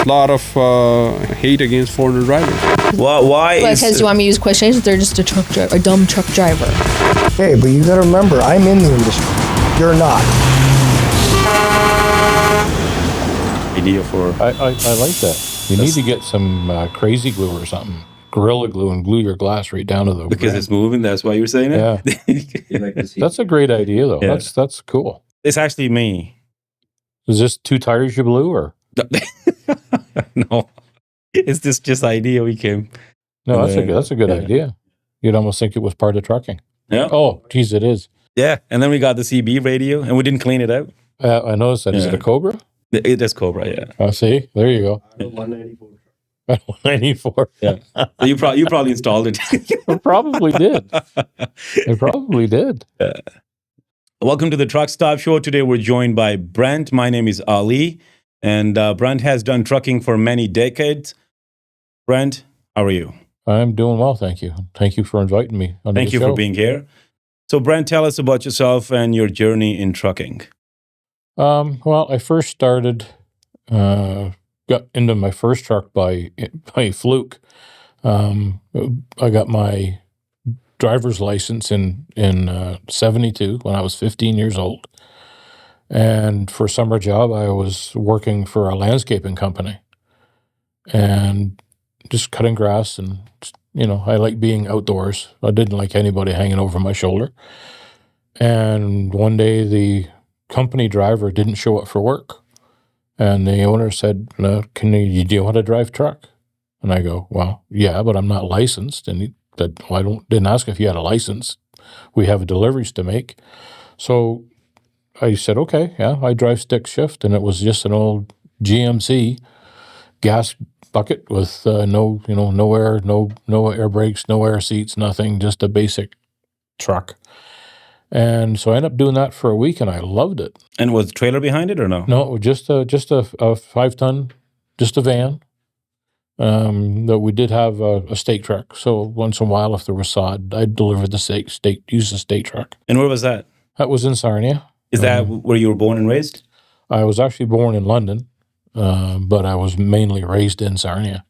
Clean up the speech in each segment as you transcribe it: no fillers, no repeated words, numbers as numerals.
a lot of hate against foreigner drivers. Why? Because you want me to use questions? They're just a dumb truck driver. Hey, but you got to remember, I'm in the industry. You're not. Idea for I like that. You need to get some crazy glue or something, Gorilla Glue, and glue your glass right down to the because rim. it's moving. That's why you're saying it. Yeah, that's a great idea though. Yeah. That's cool. It's actually me. Is this 2 tires you blew or? No, it's this just idea we came. No, that's a good idea. You'd almost think it was part of trucking. Yeah. Oh, geez, it is. Yeah, and then we got the CB radio, and we didn't clean it out. I noticed that. Is it a Cobra? It is Cobra, yeah. Oh, see, there you go. 194. 194. Yeah. So you probably installed it. It probably did. It probably did. Welcome to the Truck Stop Show. Today we're joined by Brent. My name is Ali, and Brent has done trucking for many decades. Brent, how are you? I'm doing well, thank you. Thank you for inviting me on the show. Thank you for being here. So, Brent, tell us about yourself and your journey in trucking. Well, I first started, got into my first truck by fluke. I got my driver's license in 72 when I was 15 years old. And for a summer job, I was working for a landscaping company and just cutting grass. And, I like being outdoors. I didn't like anybody hanging over my shoulder. And one day the company driver didn't show up for work. And the owner said, "No, do you want to drive truck?" And I go, "Well, yeah, but I'm not licensed." And he said, "Well, didn't ask if you had a license. We have deliveries to make." So I said, "Okay, yeah, I drive stick shift." And it was just an old GMC gas bucket with no air, no air brakes, no air seats, nothing, just a basic truck. And so I ended up doing that for a week, and I loved it. And was the trailer behind it or no? No, just a 5-ton, just a van. Though we did have a stake truck, so once in a while, if there was sod, I'd deliver the use the stake truck. And where was that? That was in Sarnia. Is that where you were born and raised? I was actually born in London, but I was mainly raised in Sarnia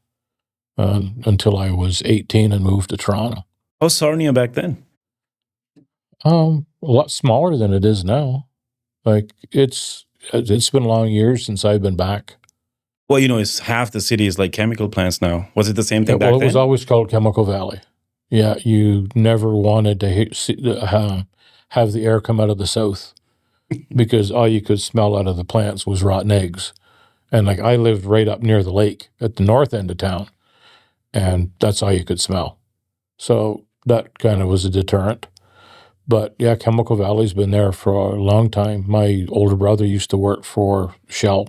until I was 18 and moved to Toronto. How's Sarnia back then? A lot smaller than it is now. Like it's been long years since I've been back. Well, it's half the city is like chemical plants now. Was it the same thing back then? Well, it was always called Chemical Valley. Yeah, you never wanted to have the air come out of the south because all you could smell out of the plants was rotten eggs. And like I lived right up near the lake at the north end of town, and that's all you could smell. So that kind of was a deterrent. But yeah, Chemical Valley's been there for a long time. My older brother used to work for Shell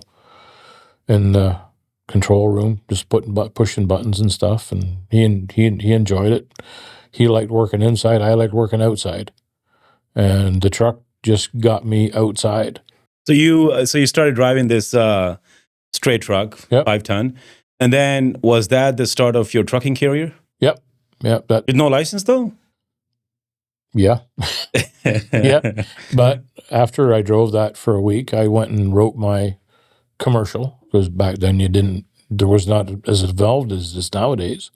in the control room, just pushing buttons and stuff, and he enjoyed it. He liked working inside. I liked working outside, and the truck just got me outside. So you started driving this straight truck, Yep. 5-ton, and then was that the start of your trucking career? Yep. With no license though? Yeah. Yeah. But after I drove that for a week, I went and wrote my commercial, because back then there was not as evolved as this nowadays.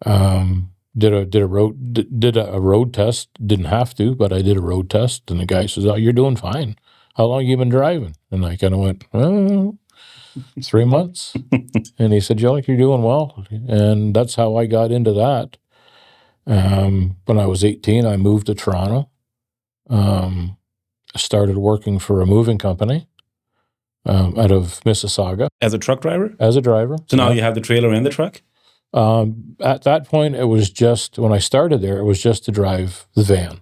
Did a road test. Didn't have to, but I did a road test, and the guy says, "Oh, you're doing fine. How long you been driving?" And I kind of went, 3 months. And he said, "You're doing well." And that's how I got into that. When I was 18, I moved to Toronto. Started working for a moving company out of Mississauga. As a truck driver? As a driver. So now you have the trailer and the truck? At that point, it was just, when I started there, it was just to drive the van.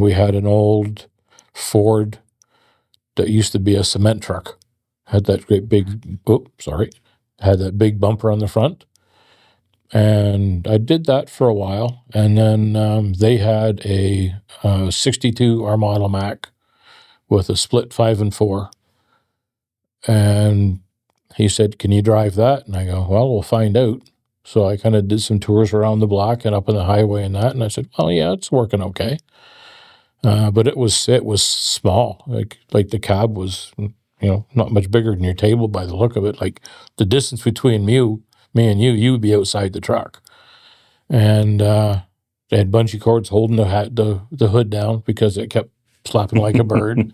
We had an old Ford that used to be a cement truck. Had that great big, had that big bumper on the front. And I did that for a while. And then they had a 62 Armada Mac with a split 5 and 4. And he said, "Can you drive that?" And I go, "Well, we'll find out." So I kind of did some tours around the block and up on the highway and that. And I said, "Oh yeah, it's working okay." But it was small. Like the cab was, not much bigger than your table by the look of it. Like the distance between me and you would be outside the truck. And they had bungee cords holding the hood down because it kept flapping like a bird.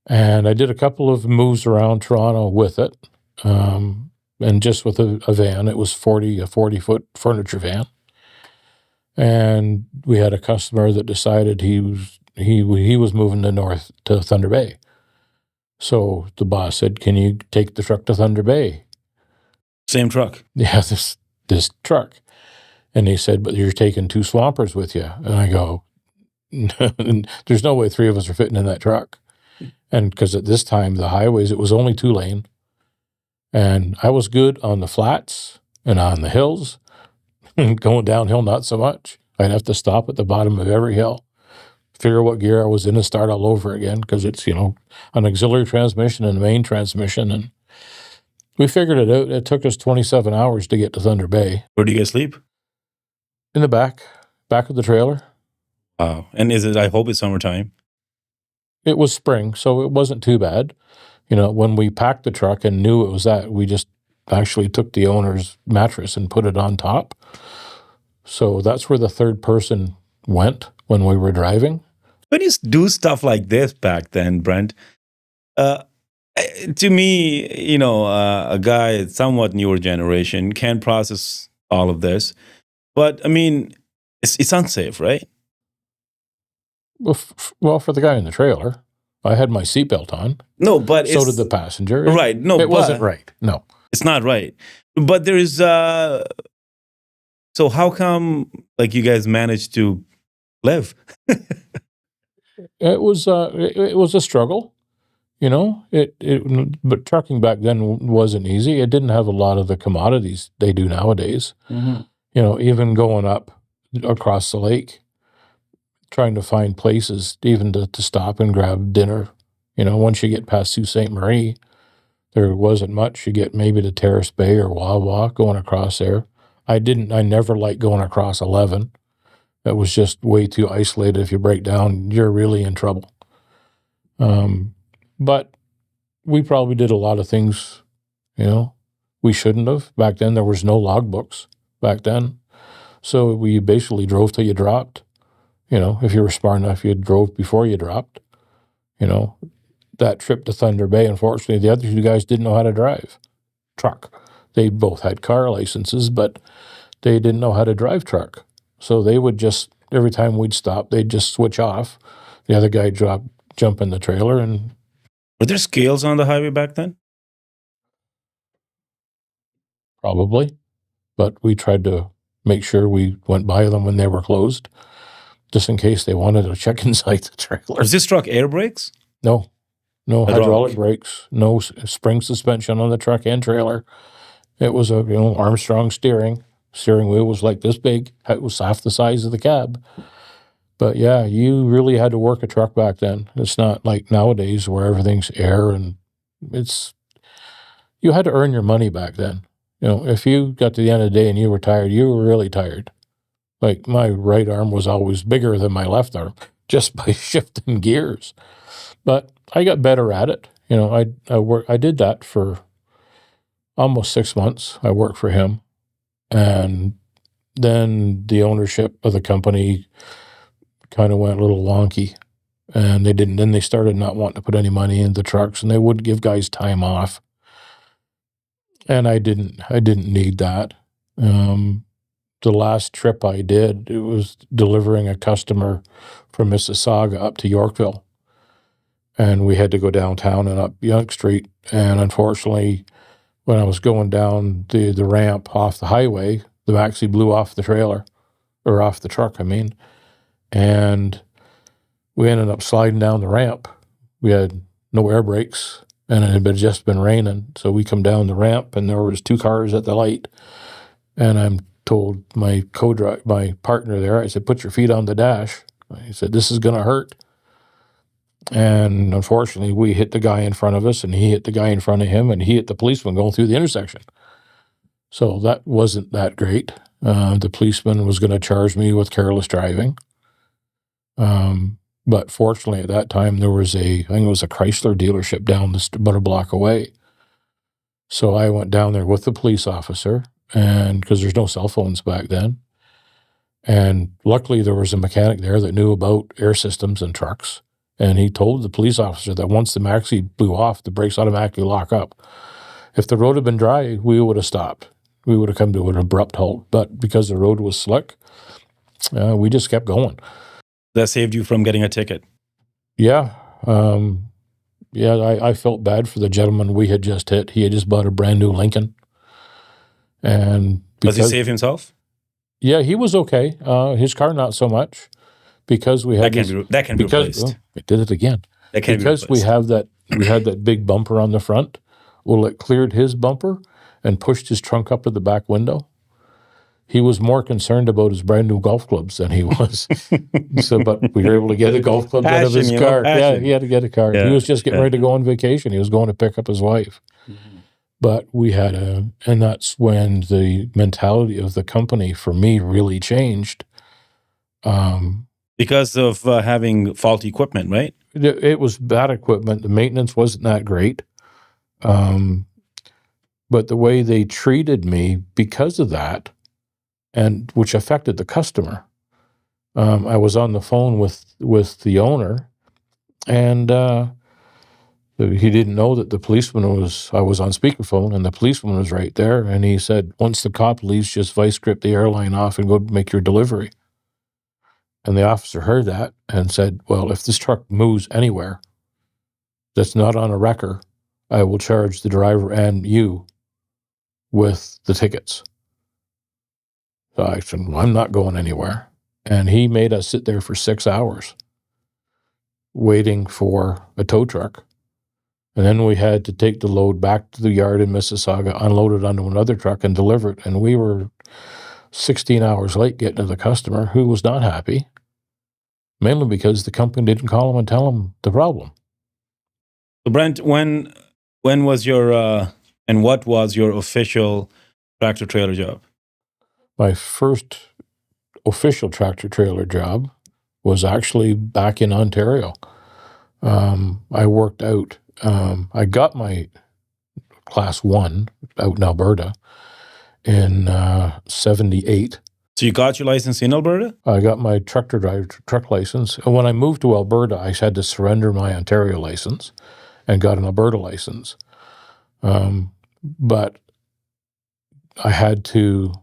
And I did a couple of moves around Toronto with it. And just with a van, it was a 40-foot furniture van. And we had a customer that decided he was moving north to Thunder Bay. So the boss said, "Can you take the truck to Thunder Bay?" Same truck. Yeah, this truck. And he said, "But you're taking 2 swampers with you." And I go, "There's no way 3 of us are fitting in that truck." And because at this time, the highways, it was only 2-lane. And I was good on the flats and on the hills. Going downhill, not so much. I'd have to stop at the bottom of every hill, figure what gear I was in and start all over again because it's, an auxiliary transmission and a main transmission. And we figured it out. It took us 27 hours to get to Thunder Bay. Where do you guys sleep? In the back of the trailer. Wow. And I hope it's summertime. It was spring, so it wasn't too bad. When we packed the truck and knew it was that, we just actually took the owner's mattress and put it on top. So that's where the third person went when we were driving. When you do stuff like this back then, Brent, to me, a guy somewhat newer generation can process all of this. But, I mean, it's unsafe, right? Well, for the guy in the trailer, I had my seatbelt on. No, but so did the passenger. Right. No, it wasn't right. No. It's not right. But there is, so how come, you guys managed to live? It was a struggle, but trucking back then wasn't easy. It didn't have a lot of the commodities they do nowadays. Mm-hmm. Even going up across the lake, trying to find places even to stop and grab dinner. Once you get past Sault Ste. Marie, there wasn't much. You get maybe to Terrace Bay or Wawa going across there. I never liked going across 11. That was just way too isolated. If you break down, you're really in trouble. But we probably did a lot of things, we shouldn't have. Back then, there was no logbooks back then. So we basically drove till you dropped. If you were smart enough, you drove before you dropped. That trip to Thunder Bay, unfortunately, the other 2 guys didn't know how to drive truck. They both had car licenses, but they didn't know how to drive truck. So they would just, every time we'd stop, they'd just switch off. The other guy jump in the trailer. And were there scales on the highway back then? Probably, but we tried to make sure we went by them when they were closed, just in case they wanted to check inside the trailer. Was this truck air brakes? No hydraulic brakes, no spring suspension on the truck and trailer. It was a Armstrong steering. Steering wheel was like this big. It was half the size of the cab. But yeah, you really had to work a truck back then. It's not like nowadays where everything's air, and you had to earn your money back then. If you got to the end of the day and you were tired, you were really tired. Like my right arm was always bigger than my left arm just by shifting gears. But I got better at it. I did that for almost 6 months. I worked for him. And then the ownership of the company kind of went a little wonky. And then they started not wanting to put any money into trucks, and they wouldn't give guys time off. And I didn't need that. The last trip I did, it was delivering a customer from Mississauga up to Yorkville. And we had to go downtown and up Yonke Street. And unfortunately, when I was going down the ramp off the highway, the maxi blew off the trailer, or off the truck, I mean. And we ended up sliding down the ramp. We had no air brakes, and it had just been raining. So we come down the ramp, and there was 2 cars at the light. And I'm told my partner there, I said, "Put your feet on the dash." He said, "This is going to hurt." And unfortunately, we hit the guy in front of us, and he hit the guy in front of him, and he hit the policeman going through the intersection. So that wasn't that great. The policeman was going to charge me with careless driving. But fortunately, at that time, there was I think it was a Chrysler dealership down about a block away. So I went down there with the police officer, and because there's no cell phones back then. And luckily, there was a mechanic there that knew about air systems and trucks. And he told the police officer that once the maxi blew off, the brakes automatically lock up. If the road had been dry, we would have stopped. We would have come to an abrupt halt. But because the road was slick, we just kept going. That saved you from getting a ticket. Yeah. I felt bad for the gentleman we had just hit. He had just bought a brand new Lincoln. And Does he save himself? Yeah, he was okay. His car, not so much. Because we had that can be replaced. I did it again. That can because be replaced. we had that big bumper on the front. Well, it cleared his bumper and pushed his trunk up to the back window. He was more concerned about his brand new golf clubs than he was. But we were able to get the golf clubs out of his car. Yeah, he had to get a car. Yeah, he was just getting ready to go on vacation. He was going to pick up his wife. Mm-hmm. But we had and that's when the mentality of the company for me really changed. Because of having faulty equipment, right? It was bad equipment. The maintenance wasn't that great. But the way they treated me because of that, and which affected the customer. I was on the phone with the owner, and he didn't know that the policeman I was on speakerphone, and the policeman was right there, and he said, once the cop leaves, just vice grip the airline off and go make your delivery. And the officer heard that and said, well, if this truck moves anywhere that's not on a wrecker, I will charge the driver and you with the tickets. So I said, well, I'm not going anywhere. And he made us sit there for 6 hours waiting for a tow truck. And then we had to take the load back to the yard in Mississauga, unload it onto another truck and deliver it. And we were 16 hours late getting to the customer, who was not happy, mainly because the company didn't call him and tell him the problem. So Brent, when was your, and what was your official tractor trailer job? My first official tractor trailer job was actually back in Ontario. I worked out. I got my Class 1 out in Alberta in 78. So you got your license in Alberta? I got my truck license. And when I moved to Alberta, I had to surrender my Ontario license and got an Alberta license. But I had to...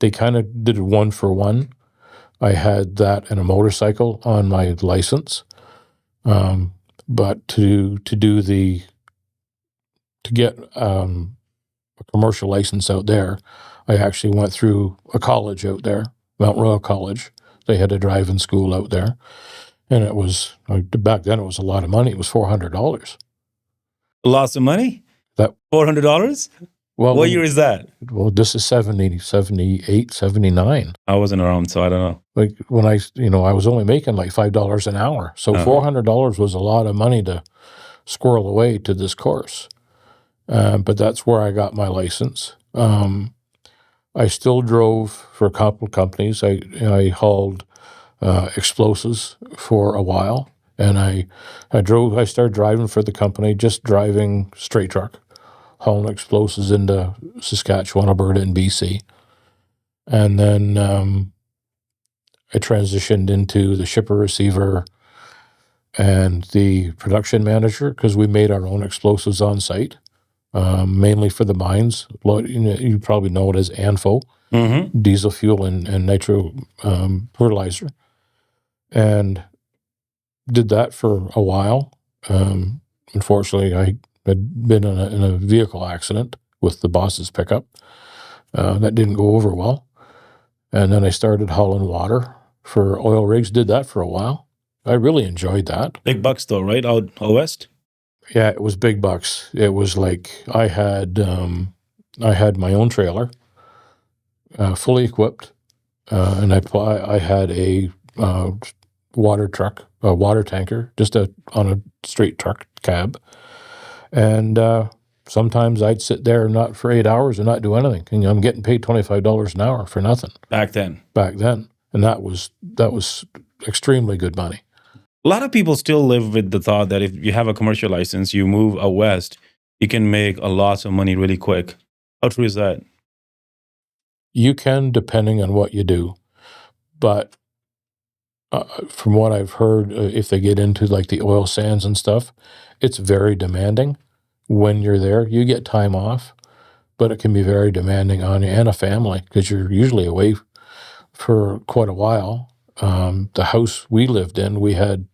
They kind of did it 1 for 1. I had that and a motorcycle on my license, but to get a commercial license out there, I actually went through a college out there, Mount Royal College. They had a driving school out there, and it was back then it was a lot of money. It was $400. Lots of money. That $400. Well, what year is that? Well, this is 78, 79. I wasn't around, so I don't know. Like when I was only making like $5 an hour. So $400 was a lot of money to squirrel away to this course. But that's where I got my license. I still drove for a couple of companies. I hauled explosives for a while. And I started driving for the company, just driving straight truck, hauling explosives into Saskatchewan, Alberta, and BC. And then I transitioned into the shipper receiver and the production manager because we made our own explosives on site, mainly for the mines. You probably know it as ANFO, diesel fuel and nitro fertilizer. And did that for a while. Unfortunately, I had been in a vehicle accident with the boss's pickup. That didn't go over well. And then I started hauling water for oil rigs, did that for a while. I really enjoyed that. Big bucks though, right? Out west? Yeah, it was big bucks. It was like I had my own trailer, fully equipped, and I had a water truck, a water tanker, just on a straight truck cab. And sometimes I'd sit there not for 8 hours and not do anything. And I'm getting paid $25 an hour for nothing. Back then. And that was extremely good money. A lot of people still live with the thought that if you have a commercial license, you move out west, you can make a lot of money really quick. How true is that? You can, depending on what you do. But from what I've heard, if they get into like the oil sands and stuff, it's very demanding when you're there. You get time off, but it can be very demanding on you and a family because you're usually away for quite a while. The house we lived in, we had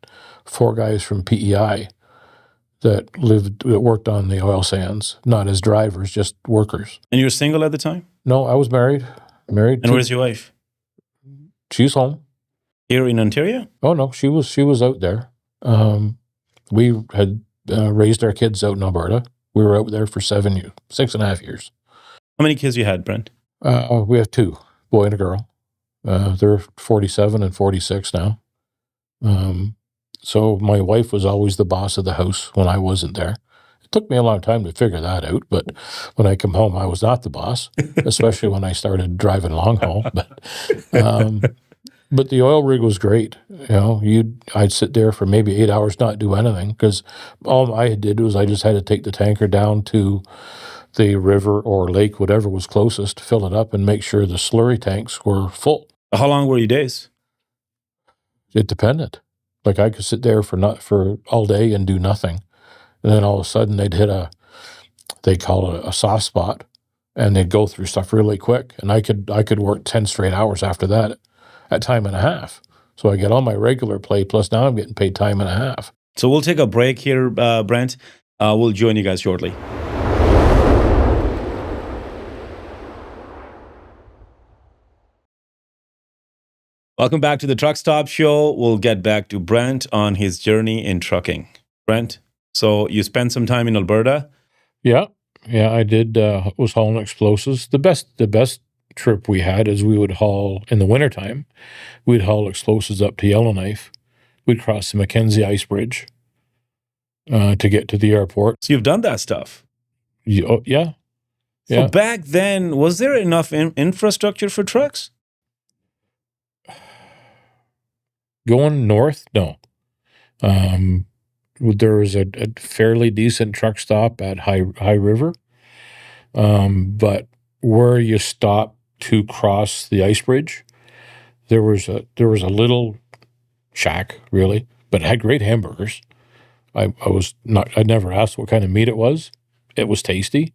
4 guys from PEI that worked on the oil sands, not as drivers, just workers. And you were single at the time? No, I was married. And where's your wife? She's home. Here in Ontario? Oh no, she was out there. We had raised our kids out in Alberta. We were out there for 6.5 years. How many kids you had, Brent? We have 2, boy and a girl. They're 47 and 46 now. So my wife was always the boss of the house when I wasn't there. It took me a long time to figure that out, but when I come home, I was not the boss, especially when I started driving long haul. But the oil rig was great. I'd sit there for maybe 8 hours, not do anything, because all I did was I just had to take the tanker down to the river or lake, whatever was closest, fill it up and make sure the slurry tanks were full. How long were your days? It depended. Like I could sit there for all day and do nothing. And then all of a sudden they'd hit they call it a soft spot, and they'd go through stuff really quick. And I could work 10 straight hours after that at time and a half. So I get all my regular pay, plus now I'm getting paid time and a half. So we'll take a break here, Brent. We'll join you guys shortly. Welcome back to the Truck Stop Show. We'll get back to Brent on his journey in trucking. Brent, so you spent some time in Alberta? Yeah, I did. Was hauling explosives. The best trip we had is we would haul in the wintertime. We'd haul explosives up to Yellowknife. We'd cross the Mackenzie Ice Bridge to get to the airport. So you've done that stuff? Yeah. So back then, was there enough infrastructure for trucks? Going north, no. There was a fairly decent truck stop at High River, but where you stop to cross the ice bridge, there was a little shack, really, but it had great hamburgers. I never asked what kind of meat it was. It was tasty,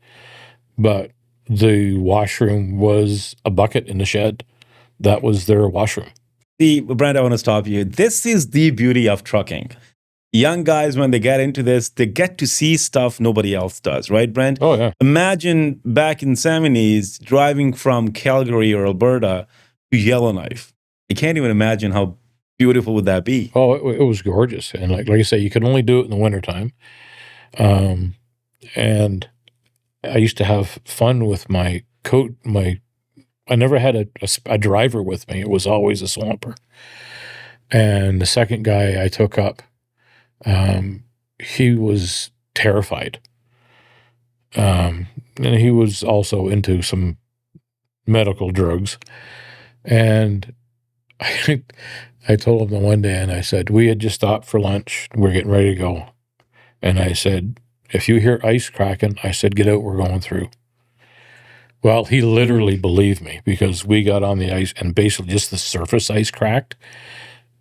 but the washroom was a bucket in the shed. That was their washroom. Brent, I want to stop you. This is the beauty of trucking. Young guys, when they get into this, they get to see stuff nobody else does, right, Brent? Oh, yeah. Imagine back in the 70s, driving from Calgary or Alberta to Yellowknife. I can't even imagine how beautiful would that be. Oh, it was gorgeous. And like I say, you could only do it in the wintertime. And I used to have fun with my coat, I never had a driver with me. It was always a swamper. And the second guy I took up, he was terrified. And he was also into some medical drugs. And I told him the one day, and I said, we had just stopped for lunch. We're getting ready to go. And I said, if you hear ice cracking, I said, get out, we're going through. Well, he literally believed me because we got on the ice and basically just the surface ice cracked,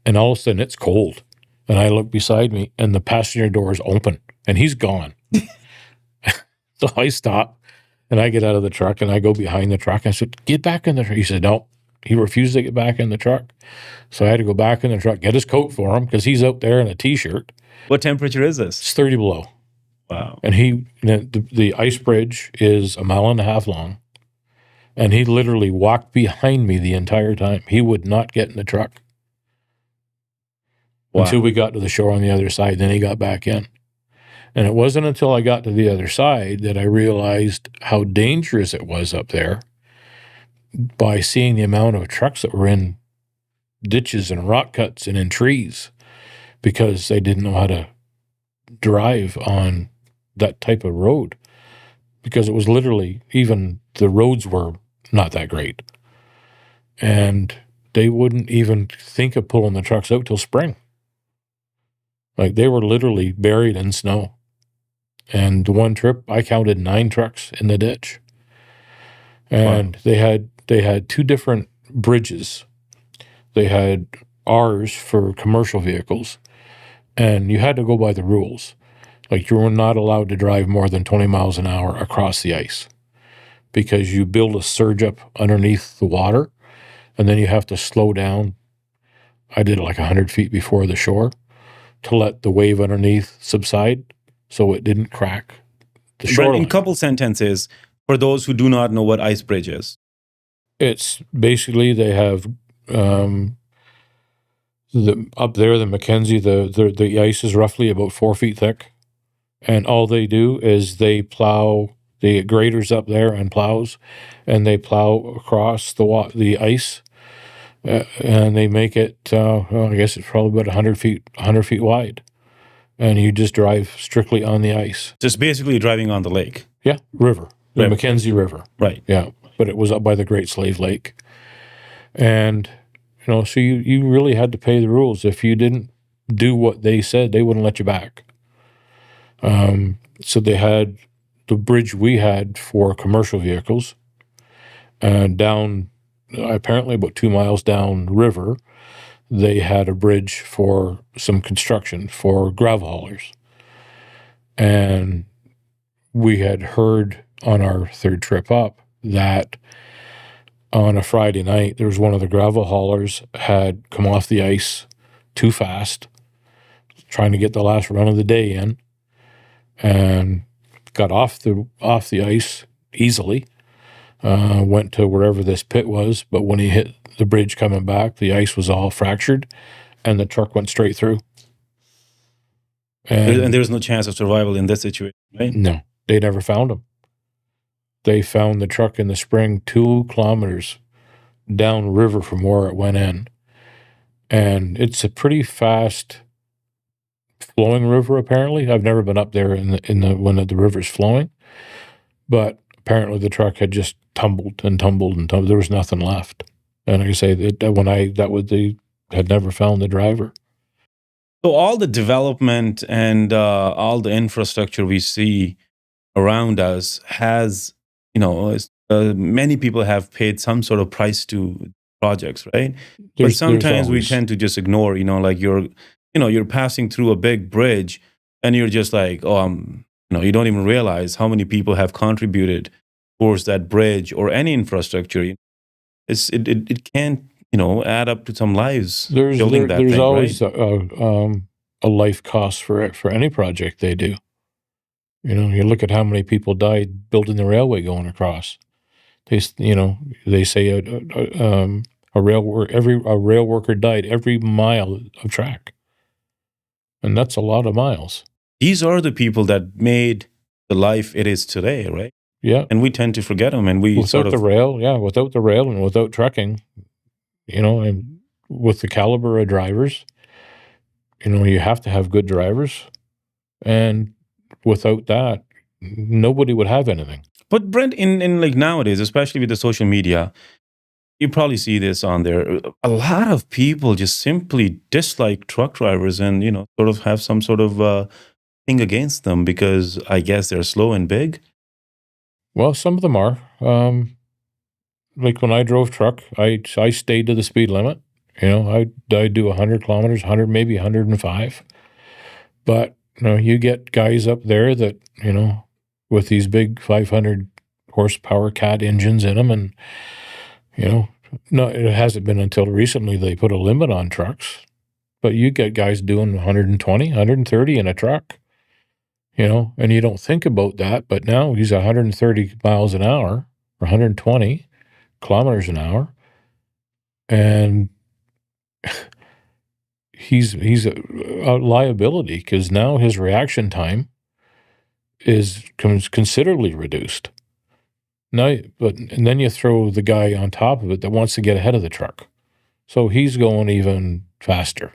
and all of a sudden it's cold. And I look beside me and the passenger door is open and he's gone. So I stop and I get out of the truck and I go behind the truck. I said, get back in the truck. He said, no. He refused to get back in the truck. So I had to go back in the truck, get his coat for him because he's out there in a T-shirt. What temperature is this? It's 30 below. Wow. And the ice bridge is 1.5 miles long. And he literally walked behind me the entire time. He would not get in the truck. Wow. Until we got to the shore on the other side. Then he got back in. And it wasn't until I got to the other side that I realized how dangerous it was up there by seeing the amount of trucks that were in ditches and rock cuts and in trees because they didn't know how to drive on that type of road. Because it was literally, even the roads were not that great. And they wouldn't even think of pulling the trucks out till spring. Like they were literally buried in snow. And one trip, I counted 9 trucks in the ditch. And they had 2 different bridges. They had ours for commercial vehicles, and you had to go by the rules. Like you were not allowed to drive more than 20 miles an hour across the ice because you build a surge up underneath the water, and then you have to slow down. I did it like 100 feet before the shore to let the wave underneath subside so it didn't crack the Brent, shoreline. in couple sentences, for those who do not know what ice bridge is. It's basically they have up there, the Mackenzie, the ice is roughly about 4 feet thick, and all they do is they plow. They get graders up there and plows, and they plow across the ice, and they make it. I guess it's probably about 100 feet wide, and you just drive strictly on the ice. Just basically driving on the lake. Yeah, river, the Mackenzie River. Right. Yeah, but it was up by the Great Slave Lake, and so you really had to pay the rules. If you didn't do what they said, they wouldn't let you back. So they had the bridge we had for commercial vehicles, down apparently about 2 miles down river. They had a bridge for some construction for gravel haulers, and we had heard on our 3rd trip up that on a Friday night, there was one of the gravel haulers had come off the ice too fast, trying to get the last run of the day in, and got off the ice easily, went to wherever this pit was, but when he hit the bridge coming back, the ice was all fractured, and the truck went straight through. And there's no chance of survival in this situation, right? No, they never found him. They found the truck in the spring 2 kilometers down river from where it went in. And it's a pretty fast flowing river, apparently. I've never been up there when the river's flowing. But apparently the truck had just tumbled and tumbled and tumbled. There was nothing left. And like I say, they had never found the driver. So all the development and all the infrastructure we see around us has, many people have paid some sort of price to projects, right? But sometimes we tend to just ignore, like you're passing through a big bridge and you're just like, you don't even realize how many people have contributed towards that bridge or any infrastructure. It can't, add up to some lives. There's always a life cost for any project they do. You look at how many people died building the railway going across. They say a rail worker died every mile of track, and that's a lot of miles. These are the people that made the life it is today, right? Yeah, and we tend to forget them, and without the rail and without trucking, and with the caliber of drivers, you have to have good drivers, and without that, nobody would have anything. But Brent, in like nowadays, especially with the social media, you probably see this on there. A lot of people just simply dislike truck drivers and, sort of have some sort of thing against them because I guess they're slow and big. Well, some of them are. Like when I drove truck, I stayed to the speed limit. I do 100 kilometers, 100, maybe 105. But, you get guys up there that, with these big 500 horsepower cat engines in them. And, no, it hasn't been until recently they put a limit on trucks. But you get guys doing 120, 130 in a truck, and you don't think about that. But now he's 130 miles an hour or 120 kilometers an hour. And he's a liability because now his reaction time is considerably reduced. And then you throw the guy on top of it that wants to get ahead of the truck, so he's going even faster.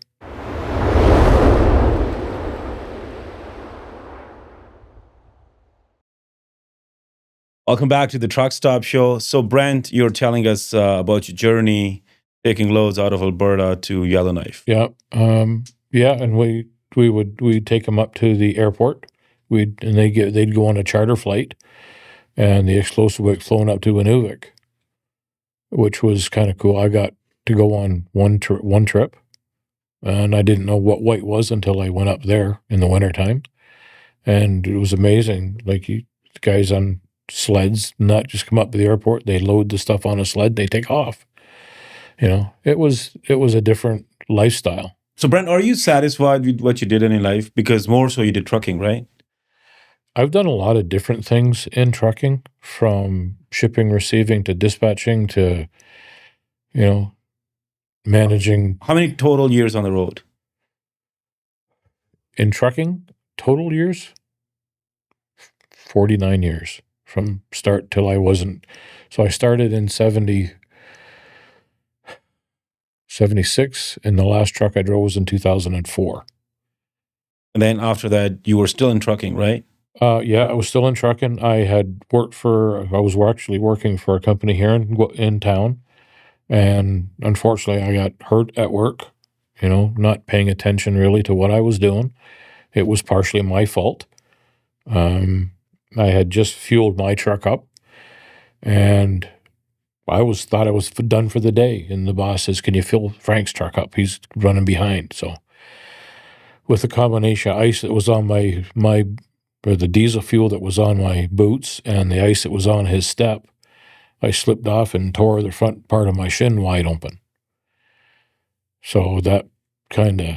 Welcome back to the Truck Stop Show. So Brent, you're telling us about your journey taking loads out of Alberta to Yellowknife. Yeah, and we'd take them up to the airport. They'd go on a charter flight, and the explosive would get flown up to Inuvik, which was kind of cool. I got to go on one trip, and I didn't know what white was until I went up there in the wintertime. And it was amazing. Like, the guys on sleds, not just come up to the airport, they load the stuff on a sled, they take off. It was a different lifestyle. So, Brent, are you satisfied with what you did in your life? Because more so you did trucking, right? I've done a lot of different things in trucking, from shipping, receiving, to dispatching, to, managing. How many total years on the road? In trucking, total years? 49 years from start till I wasn't. So I started in 76, and the last truck I drove was in 2004. And then after that, you were still in trucking, right? Yeah, I was still in trucking. I was actually working for a company here in town, and unfortunately I got hurt at work, not paying attention really to what I was doing. It was partially my fault. I had just fueled my truck up, and I thought I was done for the day. And the boss says, "Can you fill Frank's truck up? He's running behind." So with the combination of ice that was on or the diesel fuel that was on my boots and the ice that was on his step, I slipped off and tore the front part of my shin wide open. So that kind of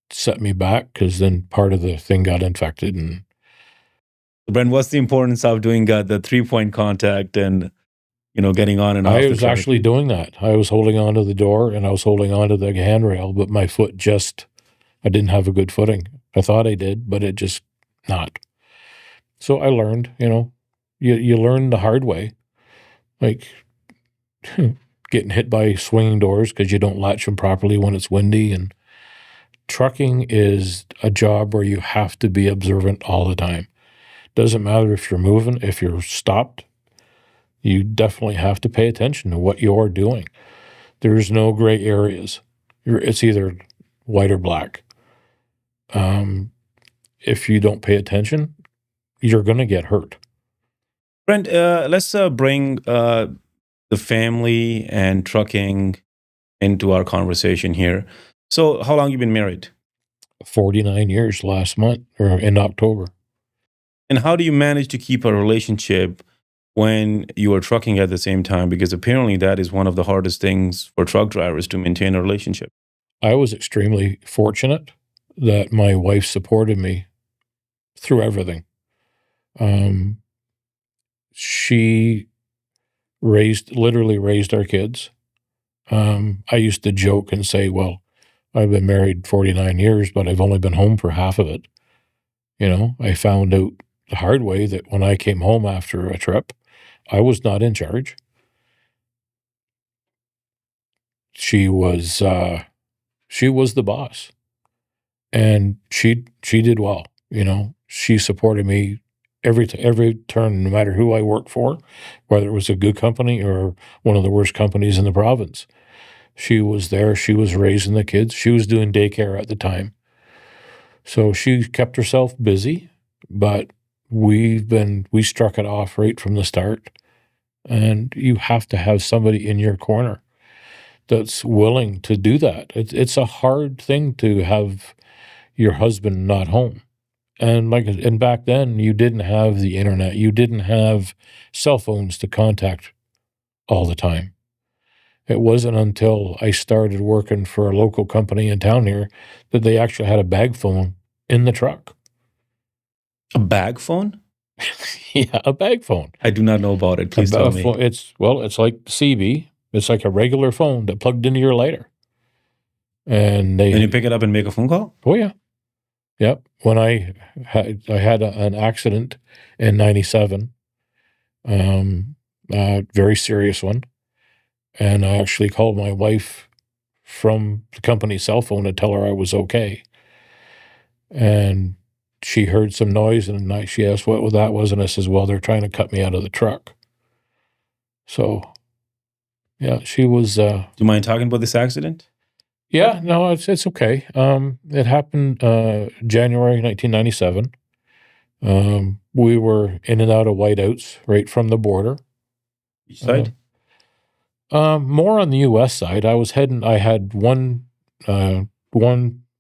set me back, because then part of the thing got infected. And Brent, what's the importance of doing the 3-point contact and, getting on and off the truck? I was actually doing that. I was holding onto the door, and I was holding onto the handrail, but my foot I didn't have a good footing. I thought I did, but it just not. So I learned, you learn the hard way, like getting hit by swinging doors because you don't latch them properly when it's windy. And trucking is a job where you have to be observant all the time. Doesn't matter if you're moving, if you're stopped, you definitely have to pay attention to what you're doing. There's no gray areas. It's either white or black. If you don't pay attention, you're going to get hurt. Brent, let's bring the family and trucking into our conversation here. So how long you been married? 49 years last month, or in October. And how do you manage to keep a relationship when you are trucking at the same time? Because apparently that is one of the hardest things for truck drivers, to maintain a relationship. I was extremely fortunate that my wife supported me through everything. She literally raised our kids. I used to joke and say, well, I've been married 49 years, but I've only been home for half of it. I found out the hard way that when I came home after a trip, I was not in charge. She was the boss, and she did well. She supported me every turn, no matter who I worked for, whether it was a good company or one of the worst companies in the province. She was there. She was raising the kids. She was doing daycare at the time. So she kept herself busy, but we struck it off right from the start. And you have to have somebody in your corner that's willing to do that. It's a hard thing to have your husband not home. And back then you didn't have the internet. You didn't have cell phones to contact all the time. It wasn't until I started working for a local company in town here that they actually had a bag phone in the truck. A bag phone? Yeah, a bag phone. I do not know about it. Please tell me. It's like CB. It's like a regular phone that plugged into your lighter. And you pick it up and make a phone call? Oh, yeah. Yep. When I had an accident in 97, a very serious one. And I actually called my wife from the company cell phone to tell her I was okay. And she heard some noise, and she asked what that was, and I says, well, they're trying to cut me out of the truck. So, yeah, she was... Do you mind talking about this accident? Yeah, no, it's okay. It happened January 1997. We were in and out of whiteouts right from the border. Each side? More on the U.S. side. I had one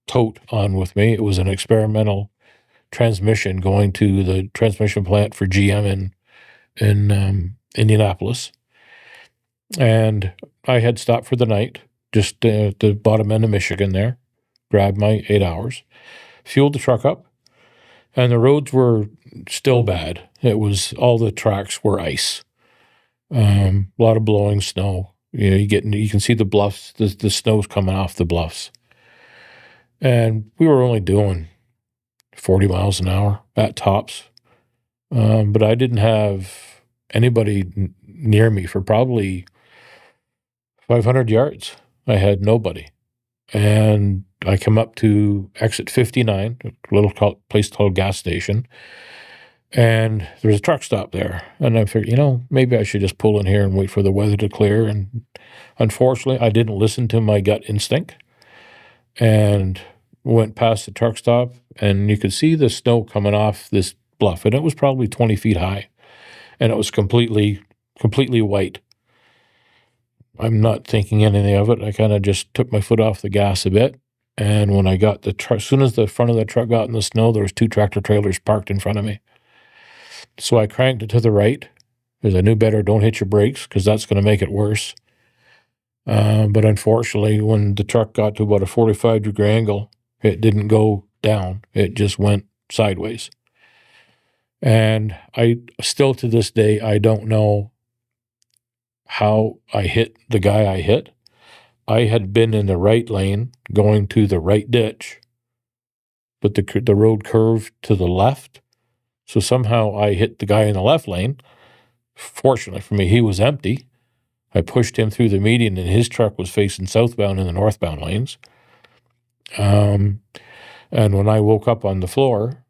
tote on with me. It was an experimental transmission going to the transmission plant for GM in Indianapolis, and I had stopped for the night just at the bottom end of Michigan there, grabbed my 8 hours, fueled the truck up, and the roads were still bad. It was all the tracks were ice. A lot of blowing snow. You know, you can see the bluffs. The snow's coming off the bluffs, and we were only doing 40 miles an hour at tops. But I didn't have anybody near me for probably 500 yards. I had nobody, and I come up to exit 59, a little place called gas station. And there's a truck stop there. And I figured, maybe I should just pull in here and wait for the weather to clear. And unfortunately, I didn't listen to my gut instinct and went past the truck stop. And you could see the snow coming off this bluff. And it was probably 20 feet high. And it was completely white. I'm not thinking anything of it. I kind of just took my foot off the gas a bit. And when I got the truck, as soon as the front of the truck got in the snow, there was 2 tractor trailers parked in front of me. So I cranked it to the right because I knew better, don't hit your brakes because that's going to make it worse. But unfortunately, when the truck got to about a 45-degree angle, it didn't go down. It just went sideways. And I still to this day, I don't know how I hit the guy I hit. I had been in the right lane going to the right ditch, but the road curved to the left. So somehow I hit the guy in the left lane. Fortunately for me, he was empty. I pushed him through the median, and his truck was facing southbound in the northbound lanes. And when I woke up on the floor,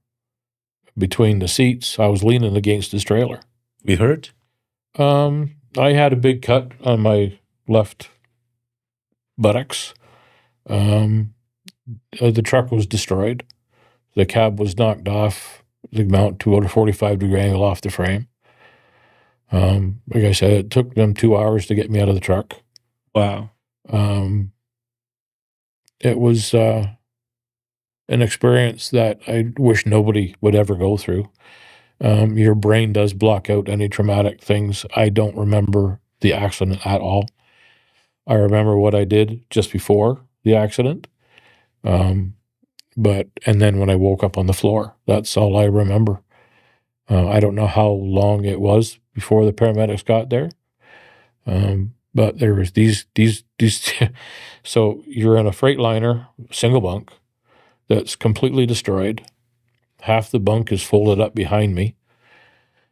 between the seats, I was leaning against his trailer. We hurt? I had a big cut on my left buttocks. The truck was destroyed. The cab was knocked off the mount to about a 45-degree angle off the frame. Like I said, it took them 2 hours to get me out of the truck. Wow. It was an experience that I wish nobody would ever go through. Your brain does block out any traumatic things. I don't remember the accident at all. I remember what I did just before the accident. And then when I woke up on the floor, that's all I remember. I don't know how long it was before the paramedics got there. But there was these, so you're in a Freightliner, single bunk, that's completely destroyed. Half the bunk is folded up behind me.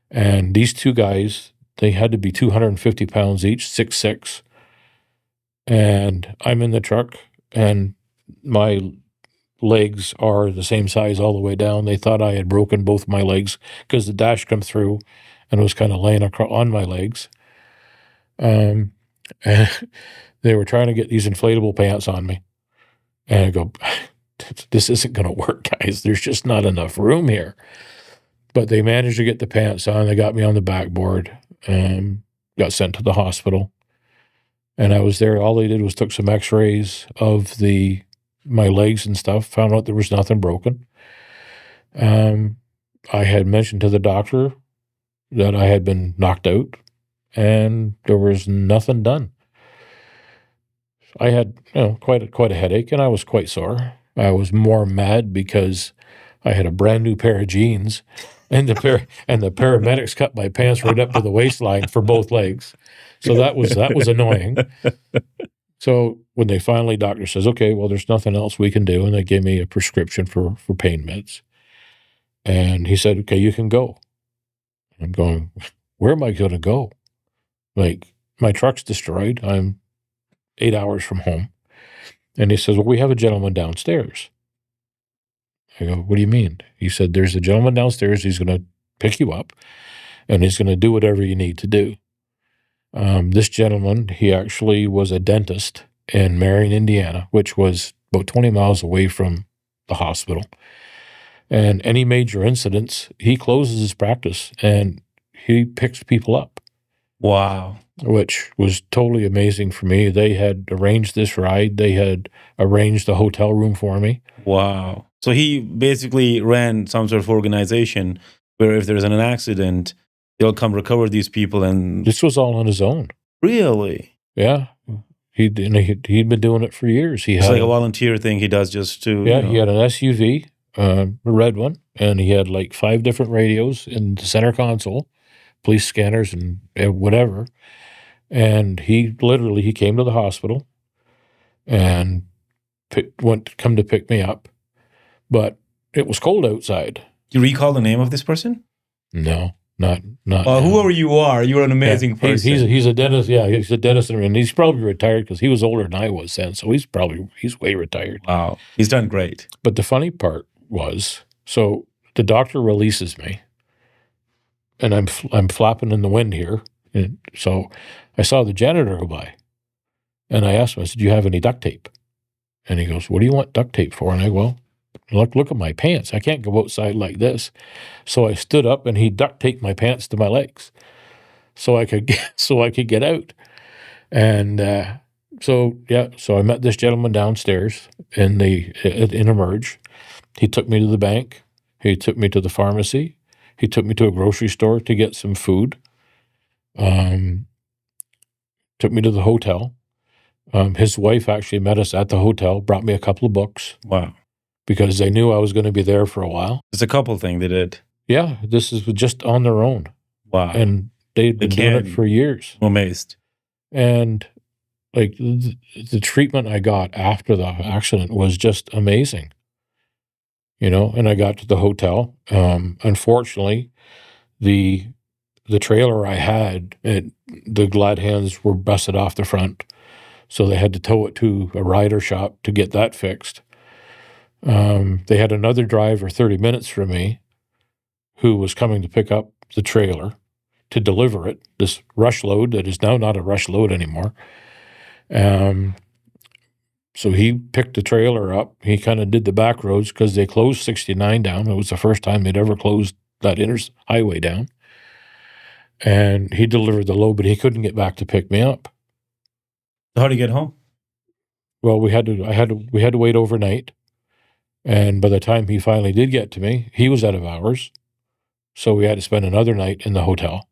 And these 2 guys, they had to be 250 pounds each, 6'6". And I'm in the truck, and my legs are the same size all the way down. They thought I had broken both my legs because the dash come through and was kind of laying on my legs. And they were trying to get these inflatable pants on me. And I go, this isn't going to work, guys. There's just not enough room here. But they managed to get the pants on. They got me on the backboard and got sent to the hospital. And I was there. All they did was took some x-rays of my legs and stuff, found out there was nothing broken. I had mentioned to the doctor that I had been knocked out, and there was nothing done. I had quite a headache, and I was quite sore. I was more mad because I had a brand new pair of jeans, and the paramedics cut my pants right up to the waistline for both legs. So that was annoying. So when doctor says, okay, well, there's nothing else we can do, and they gave me a prescription for pain meds. And he said, okay, you can go. I'm going, where am I going to go? Like, my truck's destroyed. I'm 8 hours from home. And he says, well, we have a gentleman downstairs. I go, what do you mean? He said, there's a gentleman downstairs. He's going to pick you up, and he's going to do whatever you need to do. This gentleman, he actually was a dentist in Marion, Indiana, which was about 20 miles away from the hospital. And any major incidents, he closes his practice and he picks people up, Wow. which was totally amazing for me. They had arranged this ride. They had arranged the hotel room for me. Wow. So he basically ran some sort of organization where if there's an accident, he'll come recover these people. And This was all on his own. really, Yeah. He'd been doing it for years. He it's had like a volunteer thing he does just to. Yeah, he had an SUV, a red one, and he had like 5 different radios in the center console, police scanners and whatever. And he came to the hospital and come to pick me up, but it was cold outside. You recall the name of this person? No, not. Whoever you are, you're an amazing person. He's a dentist. Yeah, he's a dentist, and he's probably retired because he was older than I was then. So he's way retired. Wow, he's done great. But the funny part was, so the doctor releases me, and I'm flapping in the wind here. And so I saw the janitor go by, and I asked him, I said, "Do you have any duct tape?" And he goes, "What do you want duct tape for?" And I go, well, look at my pants. I can't go outside like this. So I stood up, and he duct taped my pants to my legs, so I could get out. And so I met this gentleman downstairs in Emerge. He took me to the bank. He took me to the pharmacy. He took me to a grocery store to get some food. Took me to the hotel. His wife actually met us at the hotel, brought me a couple of books. Wow. Because they knew I was going to be there for a while. It's a couple thing they did. Yeah, this is just on their own. Wow. And they'd been doing it for years. I'm amazed. And like the treatment I got after the accident was just amazing. And I got to the hotel. Unfortunately, the trailer I had, the glad hands were busted off the front. So they had to tow it to a rider shop to get that fixed. They had another driver 30 minutes from me who was coming to pick up the trailer to deliver it, this rush load that is now not a rush load anymore. So he picked the trailer up. He kind of did the back roads because they closed 69 down. It was the first time they'd ever closed that highway down. And he delivered the load, but he couldn't get back to pick me up. How did you get home? Well, we had to wait overnight. And by the time he finally did get to me, he was out of hours. So we had to spend another night in the hotel.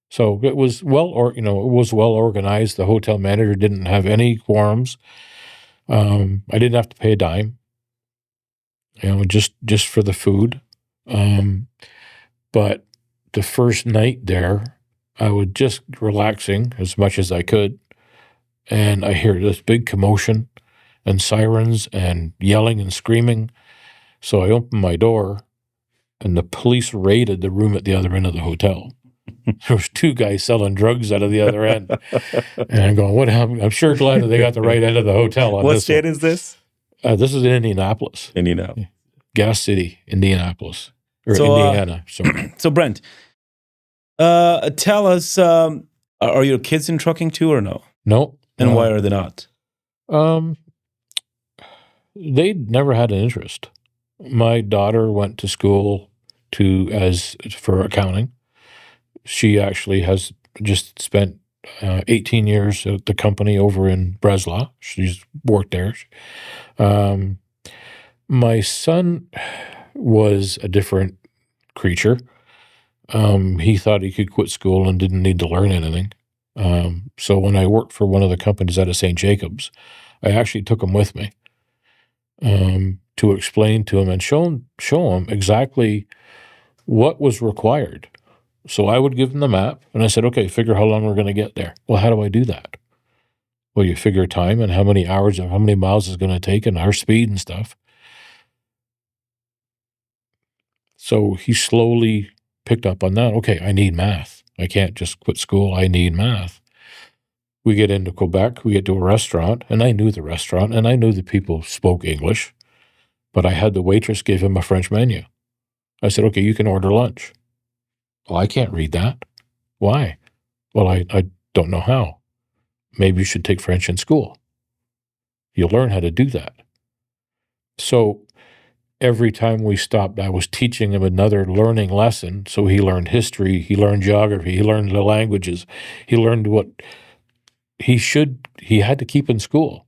So it was well organized. The hotel manager didn't have any quorums. I didn't have to pay a dime, just for the food. But the first night there, I was just relaxing as much as I could. And I hear this big commotion and sirens and yelling and screaming. So I opened my door, and the police raided the room at the other end of the hotel. There was 2 guys selling drugs out of the other end. And I'm going, what happened? I'm sure glad that they got the right end of the hotel on what this state one. is this? This is in Indianapolis. Indianapolis. Gas City, Indianapolis. Or So, Indiana. Sorry. So Brent, tell us, are your kids in trucking too or no? No. And why are they not? They'd never had an interest. My daughter went to school for accounting. She actually has just spent 18 years at the company over in Breslau. She's worked there. My son was a different creature. He thought he could quit school and didn't need to learn anything. So when I worked for one of the companies out of St. Jacobs, I actually took him with me to explain to him and show him exactly what was required. So I would give him the map, and I said, okay, figure how long we're going to get there. Well, how do I do that? Well, you figure time and how many hours and how many miles it's going to take and our speed and stuff. So he slowly picked up on that. Okay, I need math. I can't just quit school. I need math. We get into Quebec. We get to a restaurant, and I knew the restaurant, and I knew the people spoke English, but I had the waitress give him a French menu. I said, okay, you can order lunch. Well, I can't read that. Why? Well, I don't know how. Maybe you should take French in school. You learn how to do that. So every time we stopped, I was teaching him another learning lesson. So he learned history, he learned geography, he learned the languages, he learned what he had to keep in school.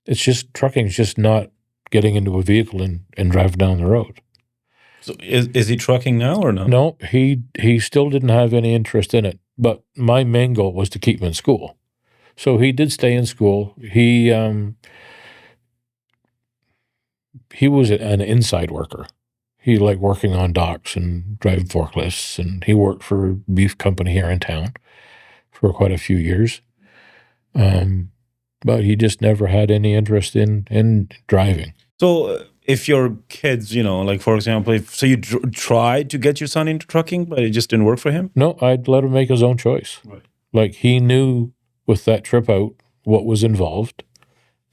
It's just, trucking's just not getting into a vehicle and driving down the road. So is he trucking now or no? No, he still didn't have any interest in it. But my main goal was to keep him in school. So he did stay in school. He was an inside worker. He liked working on docks and driving forklifts, and he worked for a beef company here in town for quite a few years. But he just never had any interest in driving. So if your kids, like for example, so you tried to get your son into trucking, but it just didn't work for him? No, I'd let him make his own choice. Right. Like, he knew with that trip out what was involved,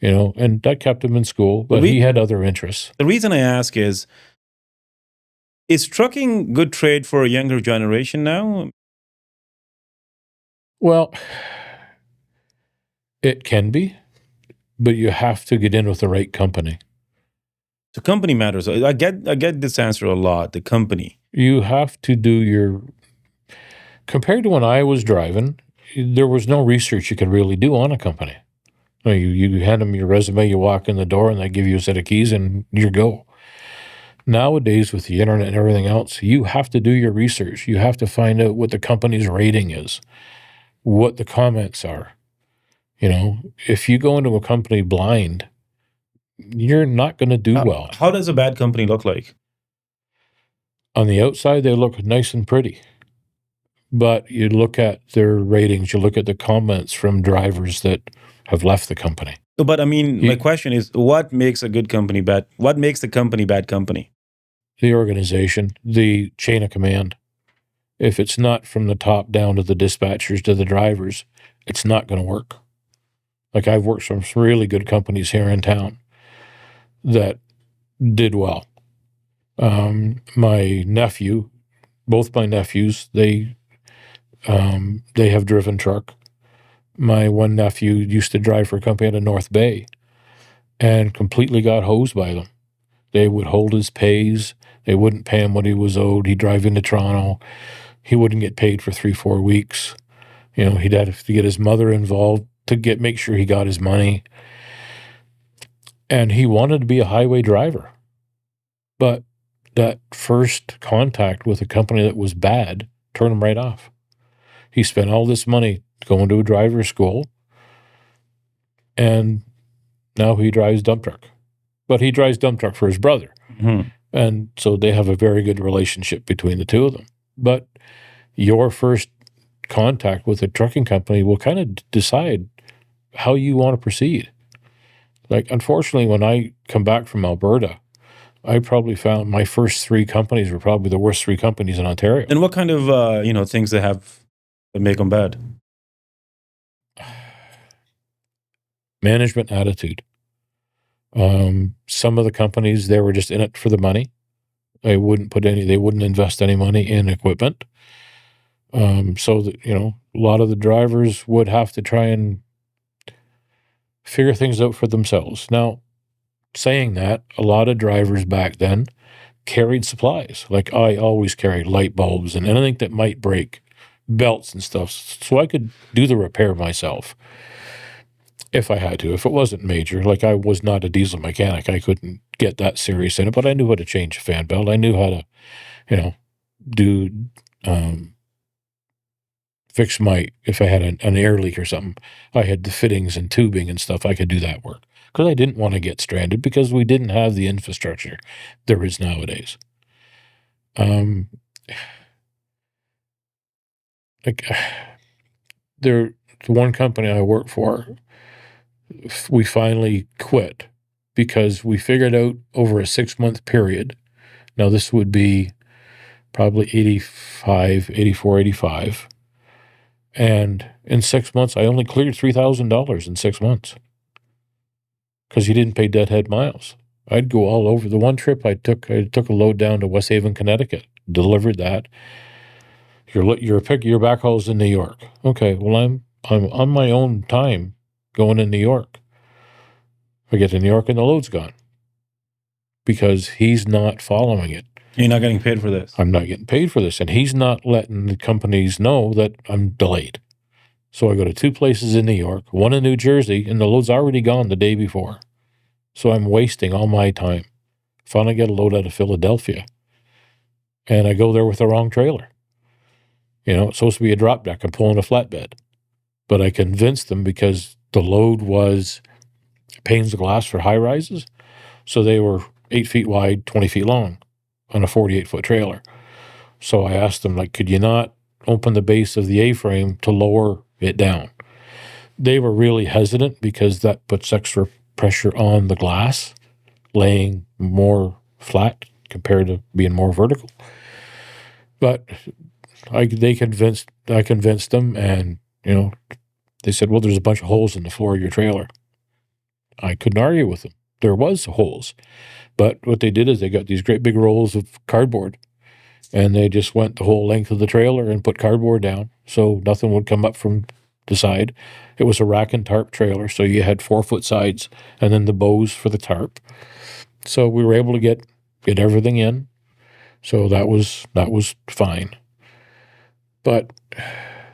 and that kept him in school, but he had other interests. The reason I ask is trucking good trade for a younger generation now? Well, it can be, but you have to get in with the right company. The company matters. I get this answer a lot, the company. You have to do compared to when I was driving, there was no research you could really do on a company. You hand them your resume, you walk in the door, and they give you a set of keys, and you go. Nowadays, with the internet and everything else, you have to do your research. You have to find out what the company's rating is, what the comments are. If you go into a company blind, you're not going to do well. How does a bad company look like? On the outside, they look nice and pretty. But you look at their ratings, you look at the comments from drivers that have left the company. But I mean, my question is, what makes a good company bad? What makes the company bad company? The organization, the chain of command. If it's not from the top down to the dispatchers to the drivers, it's not going to work. Like, I've worked for some really good companies here in town that did well. My nephew, both my nephews, they have driven truck. My one nephew used to drive for a company out of North Bay and completely got hosed by them. They would hold his pays. They wouldn't pay him what he was owed. He'd drive into Toronto. He wouldn't get paid for 3-4 weeks. He'd have to get his mother involved to make sure he got his money. And he wanted to be a highway driver. But that first contact with a company that was bad turned him right off. He spent all this money going to a driver's school, and now he drives dump truck. But he drives dump truck for his brother. Mm-hmm. And so they have a very good relationship between the two of them. But your first contact with a trucking company will kind of decide how you want to proceed. Like, unfortunately, when I come back from Alberta, I probably found my first 3 companies were probably the worst 3 companies in Ontario. And what kind of things they have that make them bad? Management attitude. Some of the companies, they were just in it for the money. They wouldn't invest any money in equipment. So that, a lot of the drivers would have to try and figure things out for themselves. Now, saying that, a lot of drivers back then carried supplies. Like, I always carried light bulbs and anything that might break, belts and stuff, so I could do the repair myself if I had to. If it wasn't major, like, I was not a diesel mechanic, I couldn't get that serious in it, but I knew how to change a fan belt. I knew how to, do fix if I had an air leak or something, I had the fittings and tubing and stuff, I could do that work. Because I didn't want to get stranded, because we didn't have the infrastructure there is nowadays. The one company I worked for, we finally quit because we figured out over a 6-month period. Now, this would be probably 85, 84, 85. And in 6 months, I only cleared $3,000 in 6 months because you didn't pay deadhead miles. I'd go all over. The one trip I took a load down to West Haven, Connecticut, delivered that. Your backhaul's in New York. Okay, well, I'm on my own time going in New York. I get to New York and the load's gone because he's not following it. You're not getting paid for this. I'm not getting paid for this, and he's not letting the companies know that I'm delayed. So I go to 2 places in New York, one in New Jersey, and the load's already gone the day before. So I'm wasting all my time. Finally get a load out of Philadelphia, and I go there with the wrong trailer. It's supposed to be a drop deck. I'm pulling a flatbed. But I convinced them because the load was panes of glass for high rises. So they were 8 feet wide, 20 feet long on a 48-foot trailer. So I asked them, could you not open the base of the A-frame to lower it down? They were really hesitant because that puts extra pressure on the glass, laying more flat compared to being more vertical. But I convinced them, and they said, well, there's a bunch of holes in the floor of your trailer. I couldn't argue with them. There was holes. But what they did is they got these great big rolls of cardboard, and they just went the whole length of the trailer and put cardboard down so nothing would come up from the side. It was a rack and tarp trailer, so you had 4-foot sides and then the bows for the tarp. So we were able to get everything in. So that was fine. But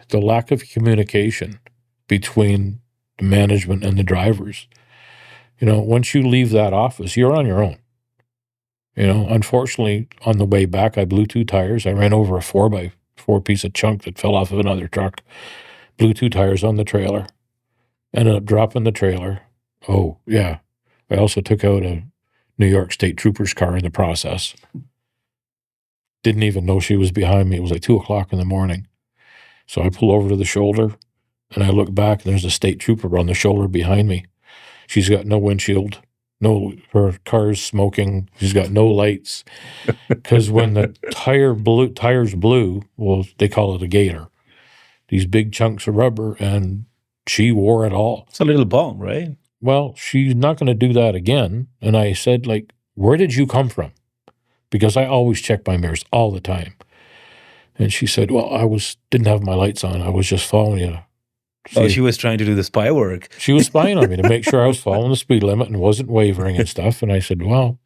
the lack of communication between the management and the drivers, once you leave that office, you're on your own. Unfortunately, on the way back, I blew 2 tires. I ran over a 4x4 piece of chunk that fell off of another truck. Blew 2 tires on the trailer. Ended up dropping the trailer. Oh, yeah. I also took out a New York State Trooper's car in the process. Didn't even know she was behind me. It was 2 o'clock in the morning. So I pull over to the shoulder, and I look back, and there's a state trooper on the shoulder behind me. She's got no windshield. Her car's smoking. She's got no lights. Because when the tires blew, well, they call it a gator. These big chunks of rubber, and she wore it all. It's a little bomb, right? Well, she's not going to do that again. And I said, where did you come from? Because I always check my mirrors all the time. And she said, well, didn't have my lights on. I was just following you. Oh, she was trying to do the spy work. She was spying on me to make sure I was following the speed limit and wasn't wavering and stuff. And I said, well,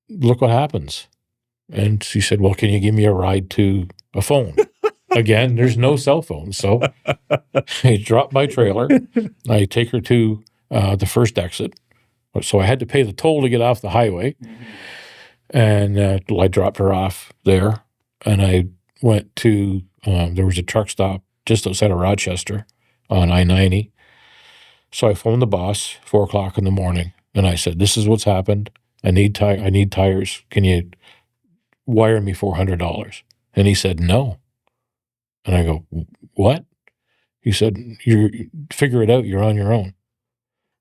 look what happens. And she said, well, can you give me a ride to a phone? Again, there's no cell phone. So I drop my trailer. I take her to the first exit. So I had to pay the toll to get off the highway. And I dropped her off there. And I went to, there was a truck stop just outside of Rochester on I-90. So I phoned the boss, 4 o'clock in the morning, and I said, this is what's happened. I need tires. Can you wire me $400? And he said, no. And I go, what? He said, you figure it out. You're on your own.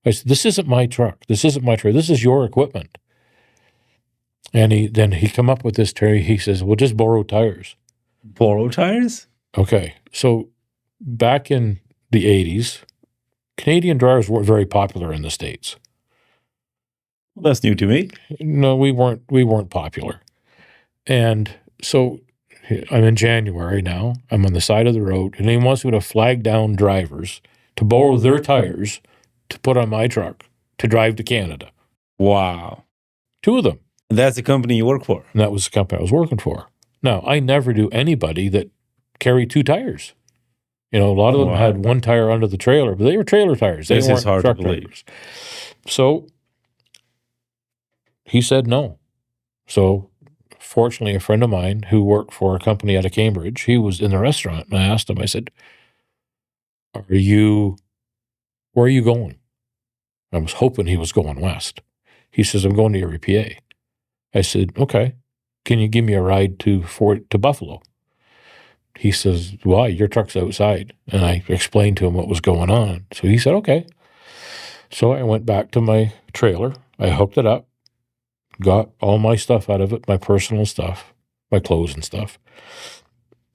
I said, this isn't my truck. This isn't my truck. This is your equipment. And he come up with this, Terry. He says, well, just borrow tires. Borrow tires? Okay. So back in the 80s, Canadian drivers were very popular in the States. Well, that's new to me. No, we weren't popular. And so I'm in January now. I'm on the side of the road, and he wants me to flag down drivers to borrow their tires to put on my truck to drive to Canada. Wow. 2 of them. And that's the company you work for? And that was the company I was working for. Now, I never do anybody that carried 2 tires. A lot of them had 1 tire under the trailer, but they were trailer tires. They weren't hard truck to believe. drivers. So he said no. So fortunately, a friend of mine who worked for a company out of Cambridge, he was in the restaurant, and I asked him, I said, where are you going? I was hoping he was going west. He says, I'm going to your EPA. I said, okay. Can you give me a ride to Buffalo? He says, why? Your truck's outside. And I explained to him what was going on. So he said, okay. So I went back to my trailer. I hooked it up, got all my stuff out of it, my personal stuff, my clothes and stuff.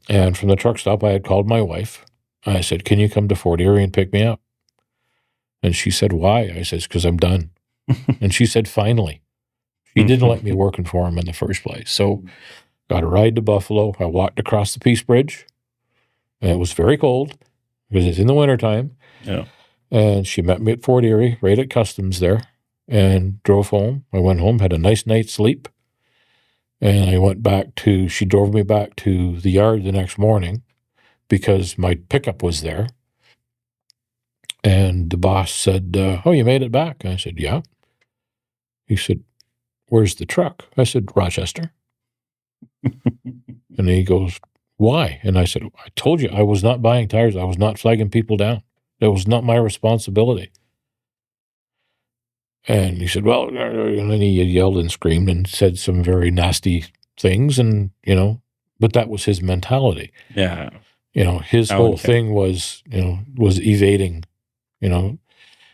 And from the truck stop, I had called my wife. I said, can you come to Fort Erie and pick me up? And she said, why? I said, because I'm done. And she said, finally. He didn't let me working for him in the first place. So got a ride to Buffalo. I walked across the Peace Bridge. And it was very cold because it's in the wintertime. Yeah. And she met me at Fort Erie, right at Customs there, and drove home. I went home, had a nice night's sleep. And I went back she drove me back to the yard the next morning because my pickup was there. And the boss said, oh, you made it back? I said, yeah. He said, where's the truck? I said, Rochester. And he goes, why? And I said, I told you I was not buying tires. I was not flagging people down. That was not my responsibility. And he said, well, and then he yelled and screamed and said some very nasty things. And, but that was his mentality. Yeah. His whole thing was, was evading, and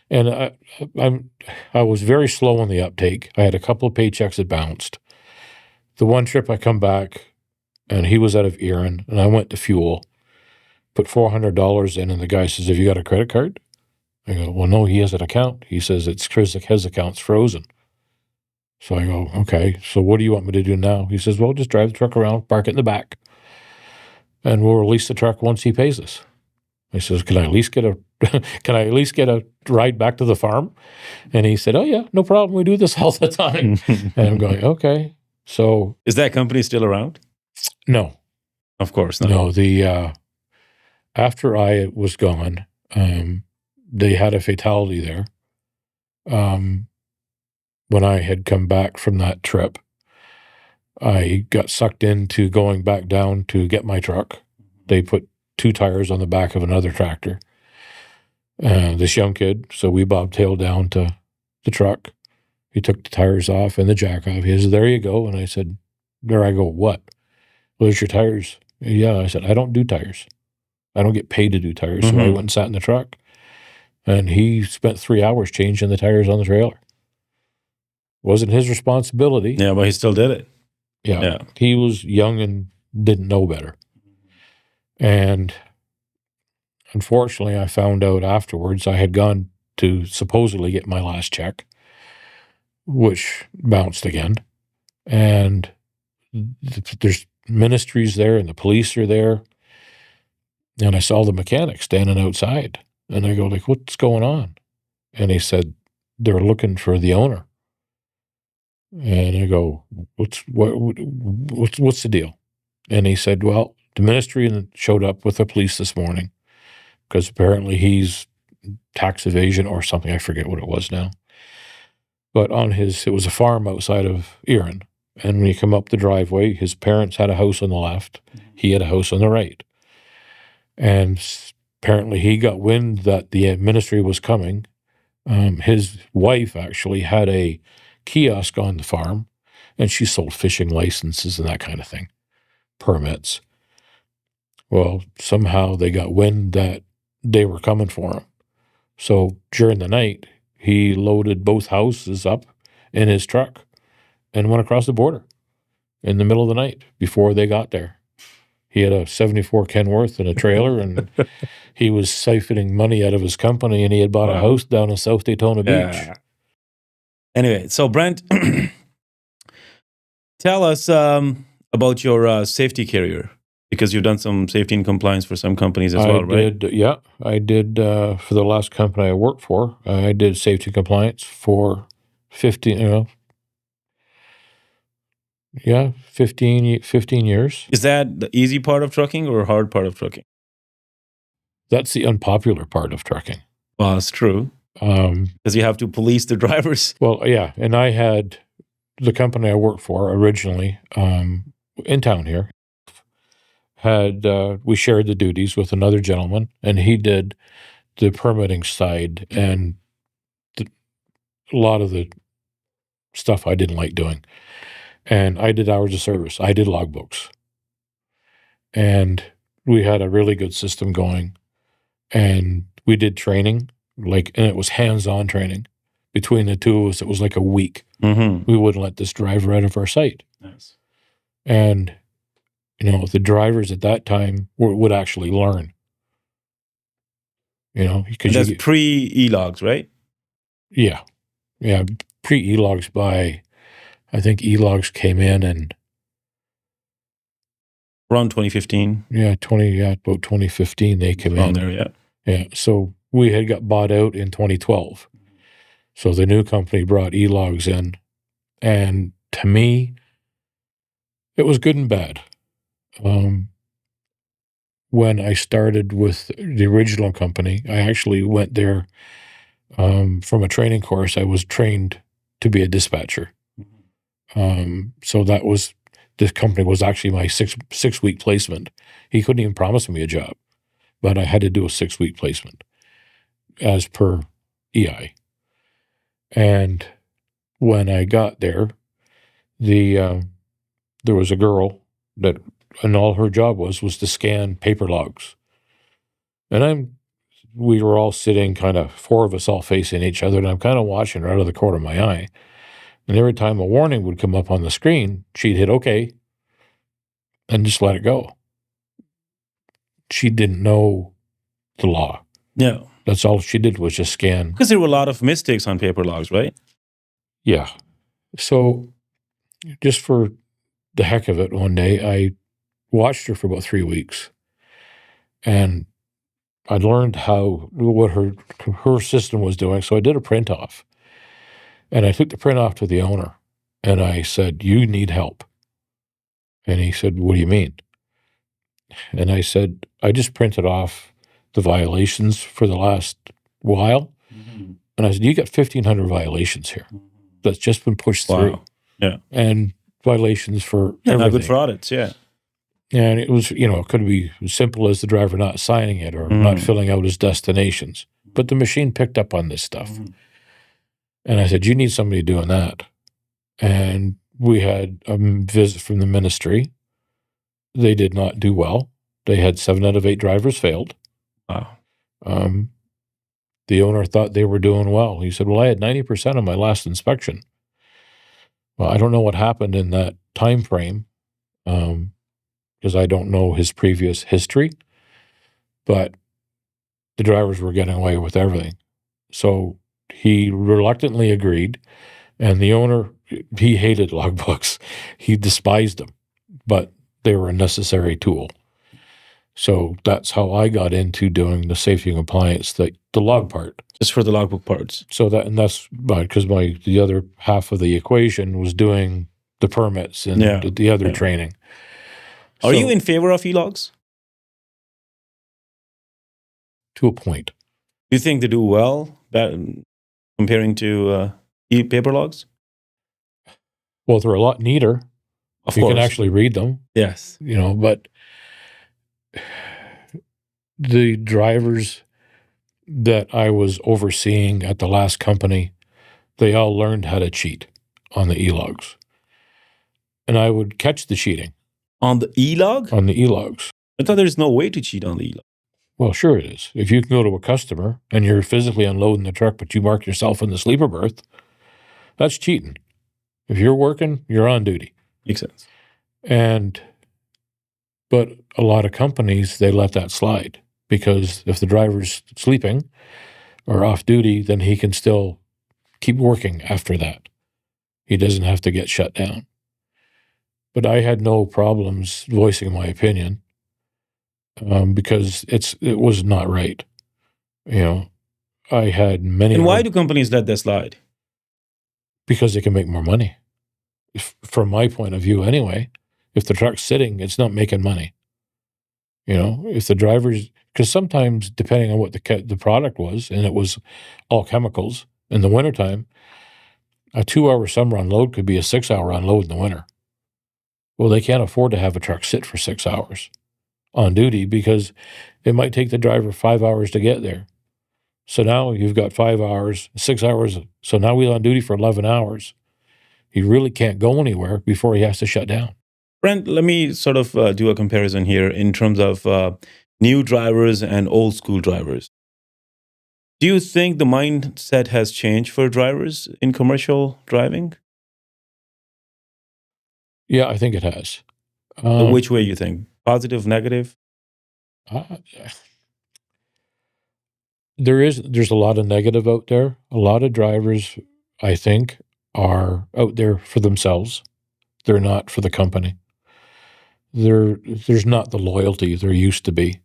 I was very slow on the uptake. I had a couple of paychecks that bounced. The one trip I come back and he was out of Erin and I went to fuel, put $400 in, and the guy says, have you got a credit card? I go, well, no, he has an account. He says it's because his account's frozen. So I go, okay, so what do you want me to do now? He says, well, just drive the truck around, park it in the back, and we'll release the truck once he pays us. I says, can I at least get a ride back to the farm? And he said, oh yeah, no problem. We do this all the time. And I'm going, okay. So is that company still around? No. Of course not. No, after I was gone, they had a fatality there. When I had come back from that trip, I got sucked into going back down to get my truck. They put 2 tires on the back of another tractor. This young kid, so we bobtailed down to the truck. He took the tires off and the jack off. He said, there you go. And I said, there I go, what? Well, there's your tires. Yeah, I said, I don't do tires. I don't get paid to do tires. So I went and sat in the truck. And he spent 3 hours changing the tires on the trailer. Wasn't his responsibility. Yeah, but he still did it. Yeah. He was young and didn't know better. And unfortunately, I found out afterwards I had gone to supposedly get my last check, which bounced again. And there's ministries there and the police are there. And I saw the mechanic standing outside. And I go, like, what's going on? And he said, they're looking for the owner. And I go, what's the deal? And he said, well, the ministry showed up with the police this morning because apparently he's tax evasion or something. I forget what it was now. But it was a farm outside of Erin. And when you come up the driveway, his parents had a house on the left. He had a house on the right. And apparently he got wind that the ministry was coming. His wife actually had a kiosk on the farm, and she sold fishing licenses and that kind of thing, permits. Well, somehow they got wind that they were coming for him. So during the night, he loaded both houses up in his truck and went across the border in the middle of the night before they got there. He had a 74 Kenworth and a trailer, and he was siphoning money out of his company, and he had bought a house down in South Daytona Beach. Anyway, so Brent, tell us about your safety carrier, because you've done some safety and compliance for some companies as well, right? I did for the last company I worked for. I did safety compliance for 15 years. Is that the easy part of trucking or hard part of trucking? That's the unpopular part of trucking. Well, that's true. Because you have to police the drivers. Well, yeah. And I had the company I worked for originally in town here. We shared the duties with another gentleman, and he did the permitting side and a lot of the stuff I didn't like doing. And I did hours of service. I did logbooks. And we had a really good system going. And we did training, and it was hands-on training. Between the two of us, it was like a week. Mm-hmm. We wouldn't let this driver out of our sight. Nice. And, the drivers at that time would actually learn. Because that's pre-e-logs, right? Yeah. Yeah, pre-e-logs I think e-logs came in around 2015. Yeah, about 2015 they came in. There, yeah. Yeah, so we had got bought out in 2012. So the new company brought e-logs in. And to me, it was good and bad. When I started with the original company, I actually went there from a training course. I was trained to be a dispatcher. So this company was actually my six-week placement. He couldn't even promise me a job, but I had to do a 6-week placement as per EI. And when I got there, there was a girl that, and all her job was to scan paper logs. And we were all sitting kind of, 4 of us all facing each other, and I'm kind of watching her out of the corner of my eye. And every time a warning would come up on the screen, she'd hit OK and just let it go. She didn't know the law. Yeah. That's all she did was just scan. Because there were a lot of mistakes on paper logs, right? Yeah. So just for the heck of it, one day I watched her for about 3 weeks, and I learned what her system was doing. So I did a print off, and I took the print off to the owner, and I said, "You need help." And he said, "What do you mean?" And I said, "I just printed off the violations for the last while." And I said, "You got 1,500 violations here that's just been pushed through." Yeah. And violations for Not everything. good for audits, yeah. And it was, it could be as simple as the driver not signing it or not filling out his destinations. But the machine picked up on this stuff. And I said, "You need somebody doing that." And we had a visit from the ministry. They did not do well. They had 7 out of 8 drivers failed. Wow. The owner thought they were doing well. He said, "Well, I had 90% on my last inspection." Well, I don't know what happened in that time frame, because I don't know his previous history, but the drivers were getting away with everything. So he reluctantly agreed, and the owner, he hated logbooks. He despised them, but they were a necessary tool. So that's how I got into doing the safety and compliance, the log part. Just for the logbook parts. So that's because the other half of the equation was doing the permits and the other training. Are you in favor of e-logs? To a point. Do you think they do well comparing to paper logs? Well, they're a lot neater. Of you course. can actually read them. Yes. But the drivers that I was overseeing at the last company, they all learned how to cheat on the e-logs. And I would catch the cheating. On the e-log? On the e-logs. I thought there's no way to cheat on the e-log. Well, sure it is. If you can go to a customer and you're physically unloading the truck, but you mark yourself in the sleeper berth, that's cheating. If you're working, you're on duty. Makes sense. But a lot of companies, they let that slide, because if the driver's sleeping or off duty, then he can still keep working after that. He doesn't have to get shut down. But I had no problems voicing my opinion, because it was not right. I had many. And why do companies let that slide? Because they can make more money. From my point of view, anyway. If the truck's sitting, it's not making money. If the drivers, because sometimes, depending on what the product was, and it was all chemicals, in the wintertime, a 2-hour summer unload could be a 6-hour unload in the winter. Well, they can't afford to have a truck sit for 6 hours on duty, because it might take the driver 5 hours to get there. So now you've got 5 hours, 6 hours. So now we're on duty for 11 hours. He really can't go anywhere before he has to shut down. Brent, let me sort of do a comparison here in terms of new drivers and old school drivers. Do you think the mindset has changed for drivers in commercial driving? Yeah, I think it has. Which way you think? Positive, negative? There's a lot of negative out there. A lot of drivers, I think, are out there for themselves. They're not for the company. There's not the loyalty there used to be.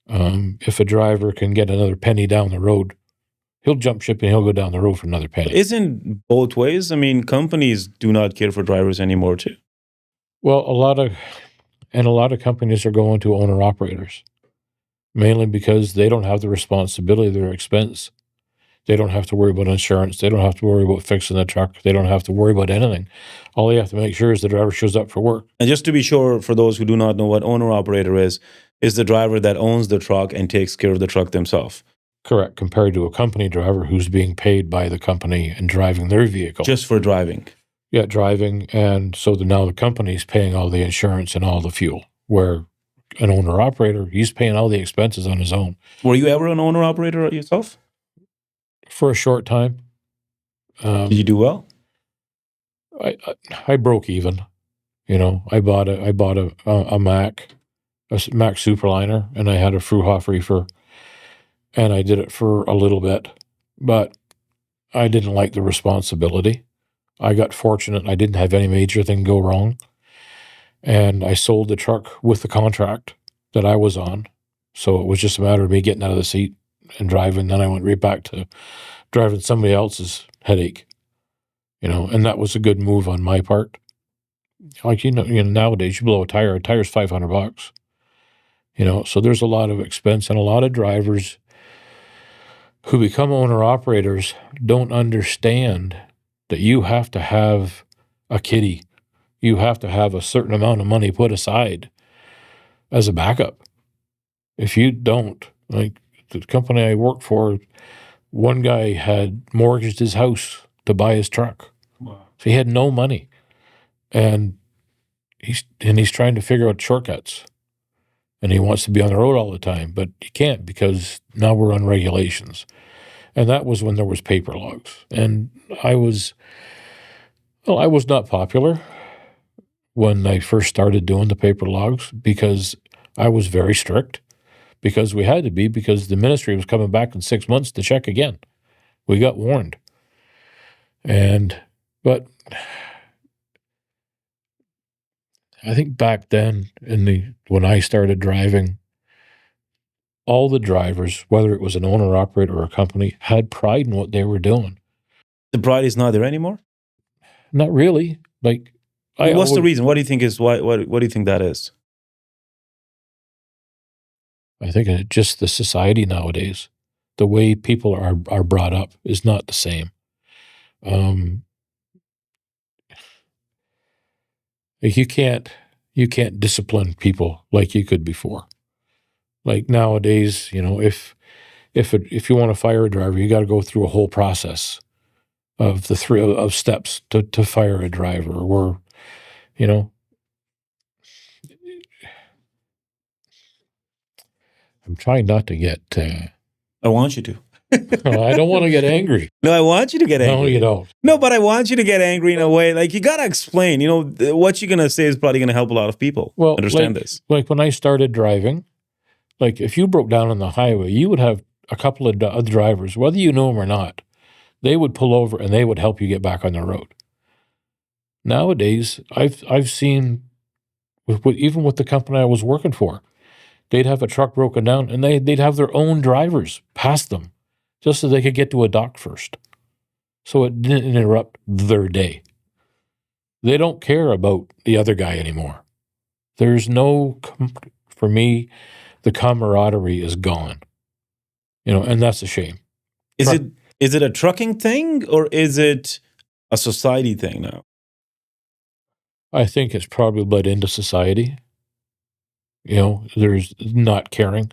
If a driver can get another penny down the road, he'll jump ship and he'll go down the road for another penny. Isn't both ways? I mean, companies do not care for drivers anymore too. Well, a lot of companies are going to owner operators, mainly because they don't have the responsibility of their expense. They don't have to worry about insurance. They don't have to worry about fixing the truck. They don't have to worry about anything. All they have to make sure is the driver shows up for work. And just to be sure, for those who do not know what owner operator is the driver that owns the truck and takes care of the truck themselves. Correct, compared to a company driver who's being paid by the company and driving their vehicle. Just for driving. Yeah, driving. And so now the company's paying all the insurance and all the fuel, where an owner operator, he's paying all the expenses on his own. Were you ever an owner operator yourself? For a short time. Did you do well? I broke even. I bought a Mac Superliner, and I had a Fruhoff reefer, and I did it for a little bit, but I didn't like the responsibility. I got fortunate. I didn't have any major thing go wrong, and I sold the truck with the contract that I was on, so it was just a matter of me getting out of the seat and driving. Then I went right back to driving somebody else's headache, and that was a good move on my part. Like, nowadays you blow a tire's $500, so there's a lot of expense, and a lot of drivers who become owner operators don't understand that you have to have a kitty. You have to have a certain amount of money put aside as a backup. If you don't, like the company I worked for, one guy had mortgaged his house to buy his truck. Wow. So he had no money. And he's trying to figure out shortcuts. And he wants to be on the road all the time, but he can't because now we're on regulations. And that was when there was paper logs. And I was not popular when I first started doing the paper logs because I was very strict, because we had to be, because the ministry was coming back in 6 months to check again. We got warned. But I think back then, when I started driving, all the drivers, whether it was an owner operator or a company, had pride in what they were doing. The pride is not there anymore? Not really. Like, what's the reason? What do you think is why? What do you think that is? I think it's just the society nowadays. The way people are brought up is not the same. You can't discipline people like you could before. Like nowadays, if you want to fire a driver, you got to go through a whole process of the three steps to fire a driver. Or, I'm trying not to get. I want you to. I don't want to get angry. No, I want you to get angry. No, you don't. No, but I want you to get angry in a way. Like, you got to explain. What you're going to say is probably going to help a lot of people understand this. Like when I started driving, like if you broke down on the highway, you would have a couple of drivers, whether you knew them or not, they would pull over and they would help you get back on the road. Nowadays, I've seen, even with the company I was working for, they'd have a truck broken down and they'd have their own drivers pass them just so they could get to a dock first. So it didn't interrupt their day. They don't care about the other guy anymore. There's no, for me, the camaraderie is gone. And that's a shame. Is it a trucking thing or is it a society thing now? I think it's probably bled into society. There's not caring.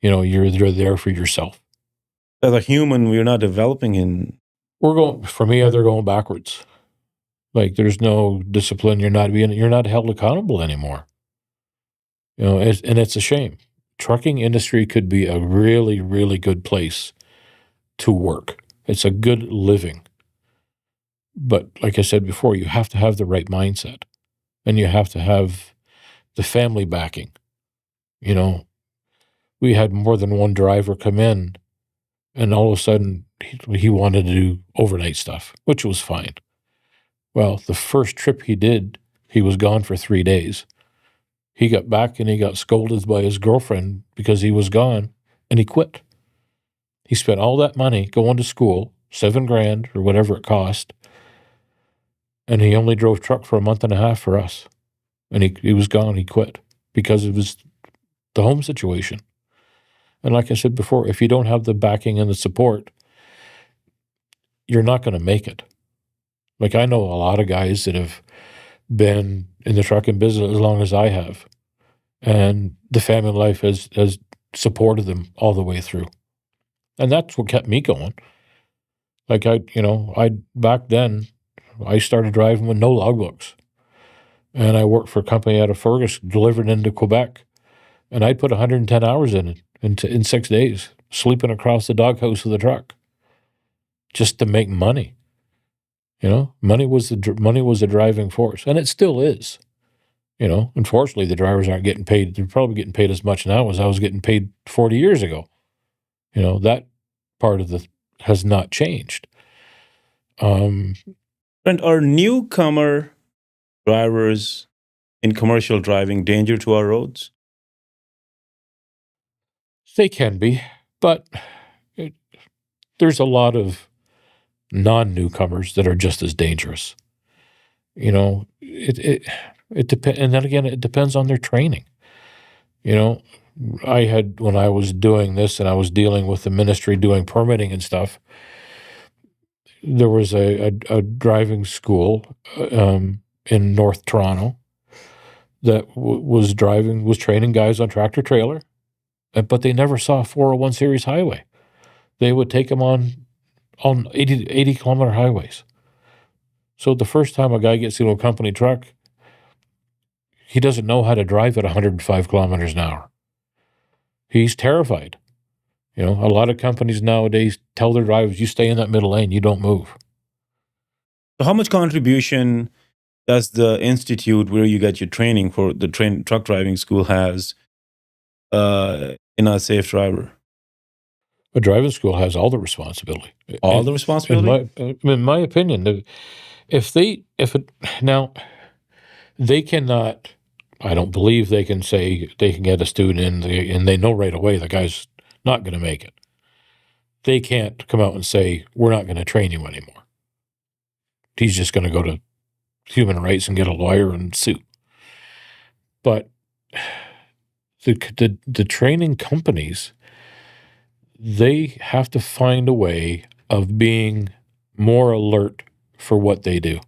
You're there for yourself. As a human, we're not developing in. For me, they're going backwards. Like there's no discipline. You're not held accountable anymore. And it's a shame. Trucking industry could be a really, really good place to work. It's a good living. But like I said before, you have to have the right mindset. And you have to have the family backing. We had more than one driver come in, and all of a sudden he wanted to do overnight stuff, which was fine. Well, the first trip he did, he was gone for 3 days. He got back and he got scolded by his girlfriend because he was gone, and he quit. He spent all that money going to school, $7,000 or whatever it cost, and he only drove truck for a month and a half for us. And he was gone. He quit because of the home situation. And like I said before, if you don't have the backing and the support, you're not going to make it. Like, I know a lot of guys that have been in the trucking business as long as I have, and the family life has supported them all the way through. And that's what kept me going. Like, back then, I started driving with no logbooks. And I worked for a company out of Fergus, delivered into Quebec. And I'd put 110 hours in it in 6 days, sleeping across the doghouse of the truck, just to make money. Money was the driving force, and it still is. Unfortunately, the drivers aren't getting paid. They're probably getting paid as much now as I was getting paid 40 years ago. That part of has not changed. And are newcomer drivers in commercial driving danger to our roads? They can be, but there's a lot of non-newcomers that are just as dangerous. It depends, and then again, it depends on their training. I had, when I was doing this and I was dealing with the ministry doing permitting and stuff, there was a driving school in North Toronto that was training guys on tractor trailer, but they never saw a 401 series highway. They would take them on 80 kilometer highways. So the first time a guy gets into a company truck, he doesn't know how to drive at 105 kilometers an hour. He's terrified. A lot of companies nowadays tell their drivers, you stay in that middle lane, you don't move. So how much contribution does the institute where you get your training for the truck driving school has in a safe driver? A driving school has all the responsibility. All the responsibility? In my opinion, now, they cannot, I don't believe they can say they can get a student in and they know right away the guy's not going to make it. They can't come out and say, we're not going to train you anymore. He's just going to go to human rights and get a lawyer and sue. But the training companies, they have to find a way of being more alert for what they do.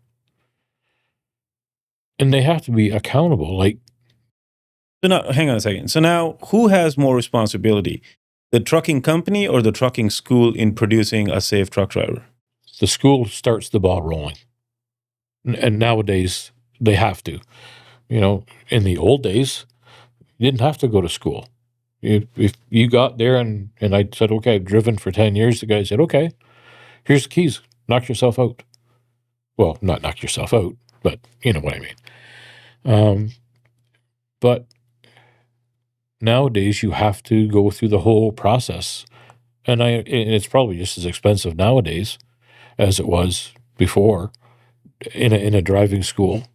And they have to be accountable. So now, hang on a second. So now, who has more responsibility? The trucking company or the trucking school in producing a safe truck driver? The school starts the ball rolling. And nowadays, they have to. In the old days, you didn't have to go to school. If you got there and I said, okay, I've driven for 10 years, the guy said, okay, here's the keys, knock yourself out. Well, not knock yourself out, but you know what I mean. But nowadays, you have to go through the whole process. And it's probably just as expensive nowadays as it was before in a driving school.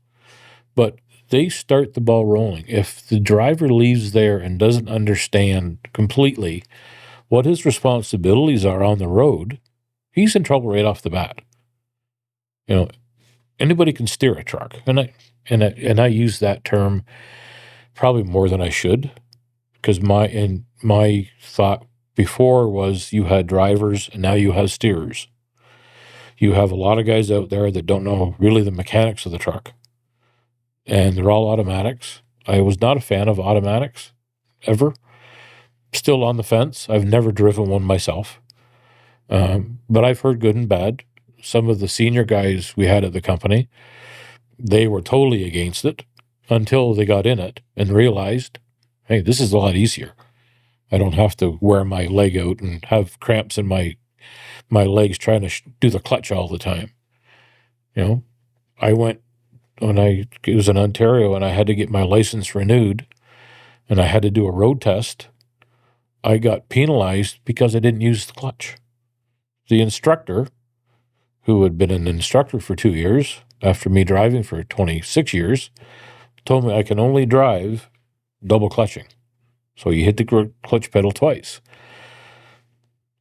But they start the ball rolling. If the driver leaves there and doesn't understand completely what his responsibilities are on the road, he's in trouble right off the bat. Anybody can steer a truck, and I use that term probably more than I should, because my thought before was you had drivers and now you have steerers. You have a lot of guys out there that don't know really the mechanics of the truck. And they're all automatics. I was not a fan of automatics, ever. Still on the fence. I've never driven one myself. But I've heard good and bad. Some of the senior guys we had at the company, they were totally against it until they got in it and realized, hey, this is a lot easier. I don't have to wear my leg out and have cramps in my legs trying to do the clutch all the time. I went, it was in Ontario, and I had to get my license renewed, and I had to do a road test. I got penalized because I didn't use the clutch. The instructor, who had been an instructor for 2 years, after me driving for 26 years, told me I can only drive double clutching. So you hit the clutch pedal twice.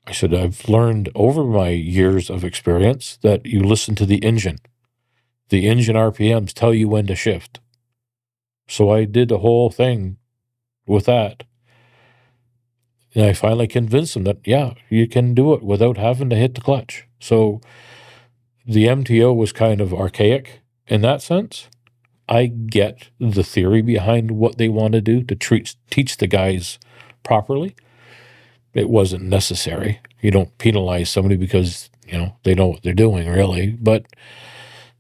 I said, I've learned over my years of experience that you listen to the engine. The engine RPMs tell you when to shift. So I did the whole thing with that. And I finally convinced them that, yeah, you can do it without having to hit the clutch. So the MTO was kind of archaic in that sense. I get the theory behind what they want to do to teach the guys properly. It wasn't necessary. You don't penalize somebody because, they know what they're doing, really. But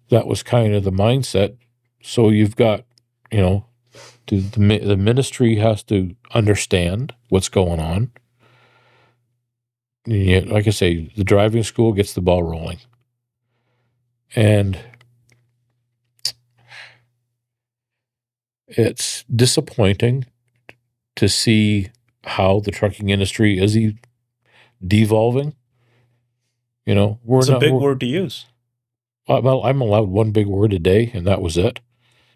that was kind of the mindset. So you've got, the ministry has to understand what's going on. And like I say, the driving school gets the ball rolling. And it's disappointing to see how the trucking industry is devolving. It's a big word to use. Well, I'm allowed one big word a day, and that was it.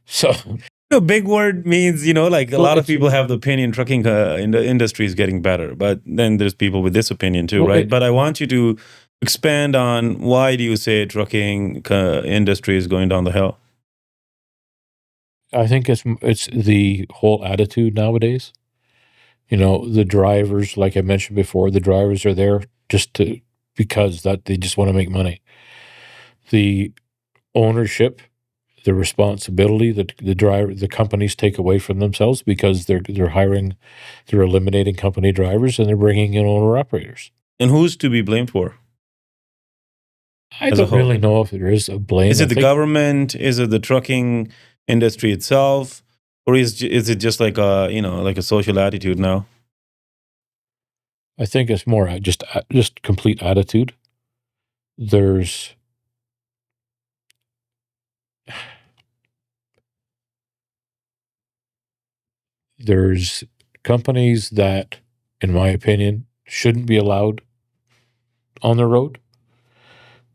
So a big word means, like a lot of people have the opinion trucking in the industry is getting better, but then there's people with this opinion too, right? But I want you to expand on why do you say trucking industry is going down the hill? I think it's the whole attitude nowadays. The drivers, like I mentioned before, the drivers are there because they just want to make money. The ownership, the responsibility that the companies take away from themselves because they're eliminating company drivers and they're bringing in owner operators. And who's to be blamed for? I don't really know if there is a blame. Is it the government? Is it the trucking industry itself? Or is it just like a social attitude now? I think it's more just complete attitude. There's companies that, in my opinion, shouldn't be allowed on the road.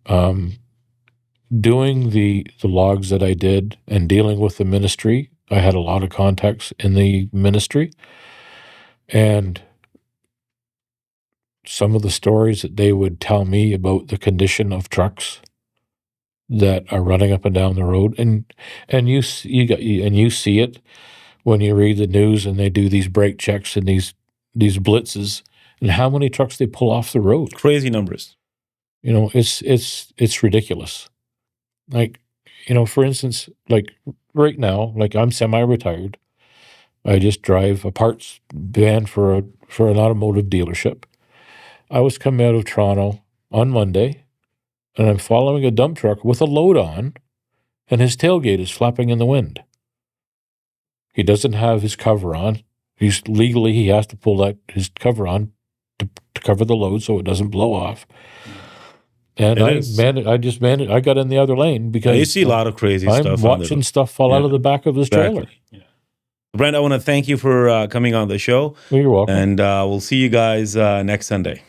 Doing the logs that I did and dealing with the ministry, I had a lot of contacts in the ministry, and some of the stories that they would tell me about the condition of trucks that are running up and down the road, and you see it when you read the news and they do these brake checks and these blitzes and how many trucks they pull off the road. Crazy numbers. It's ridiculous. Like, for instance, like right now, like I'm semi-retired. I just drive a parts van for an automotive dealership. I was coming out of Toronto on Monday, and I'm following a dump truck with a load on, and his tailgate is flapping in the wind. He doesn't have his cover on. He has to pull his cover on to cover the load so it doesn't blow off. And I got in the other lane because you see a lot of crazy stuff. I'm watching stuff fall out of the back of this trailer. Yeah. Brent, I want to thank you for coming on the show. You're welcome. And we'll see you guys next Sunday.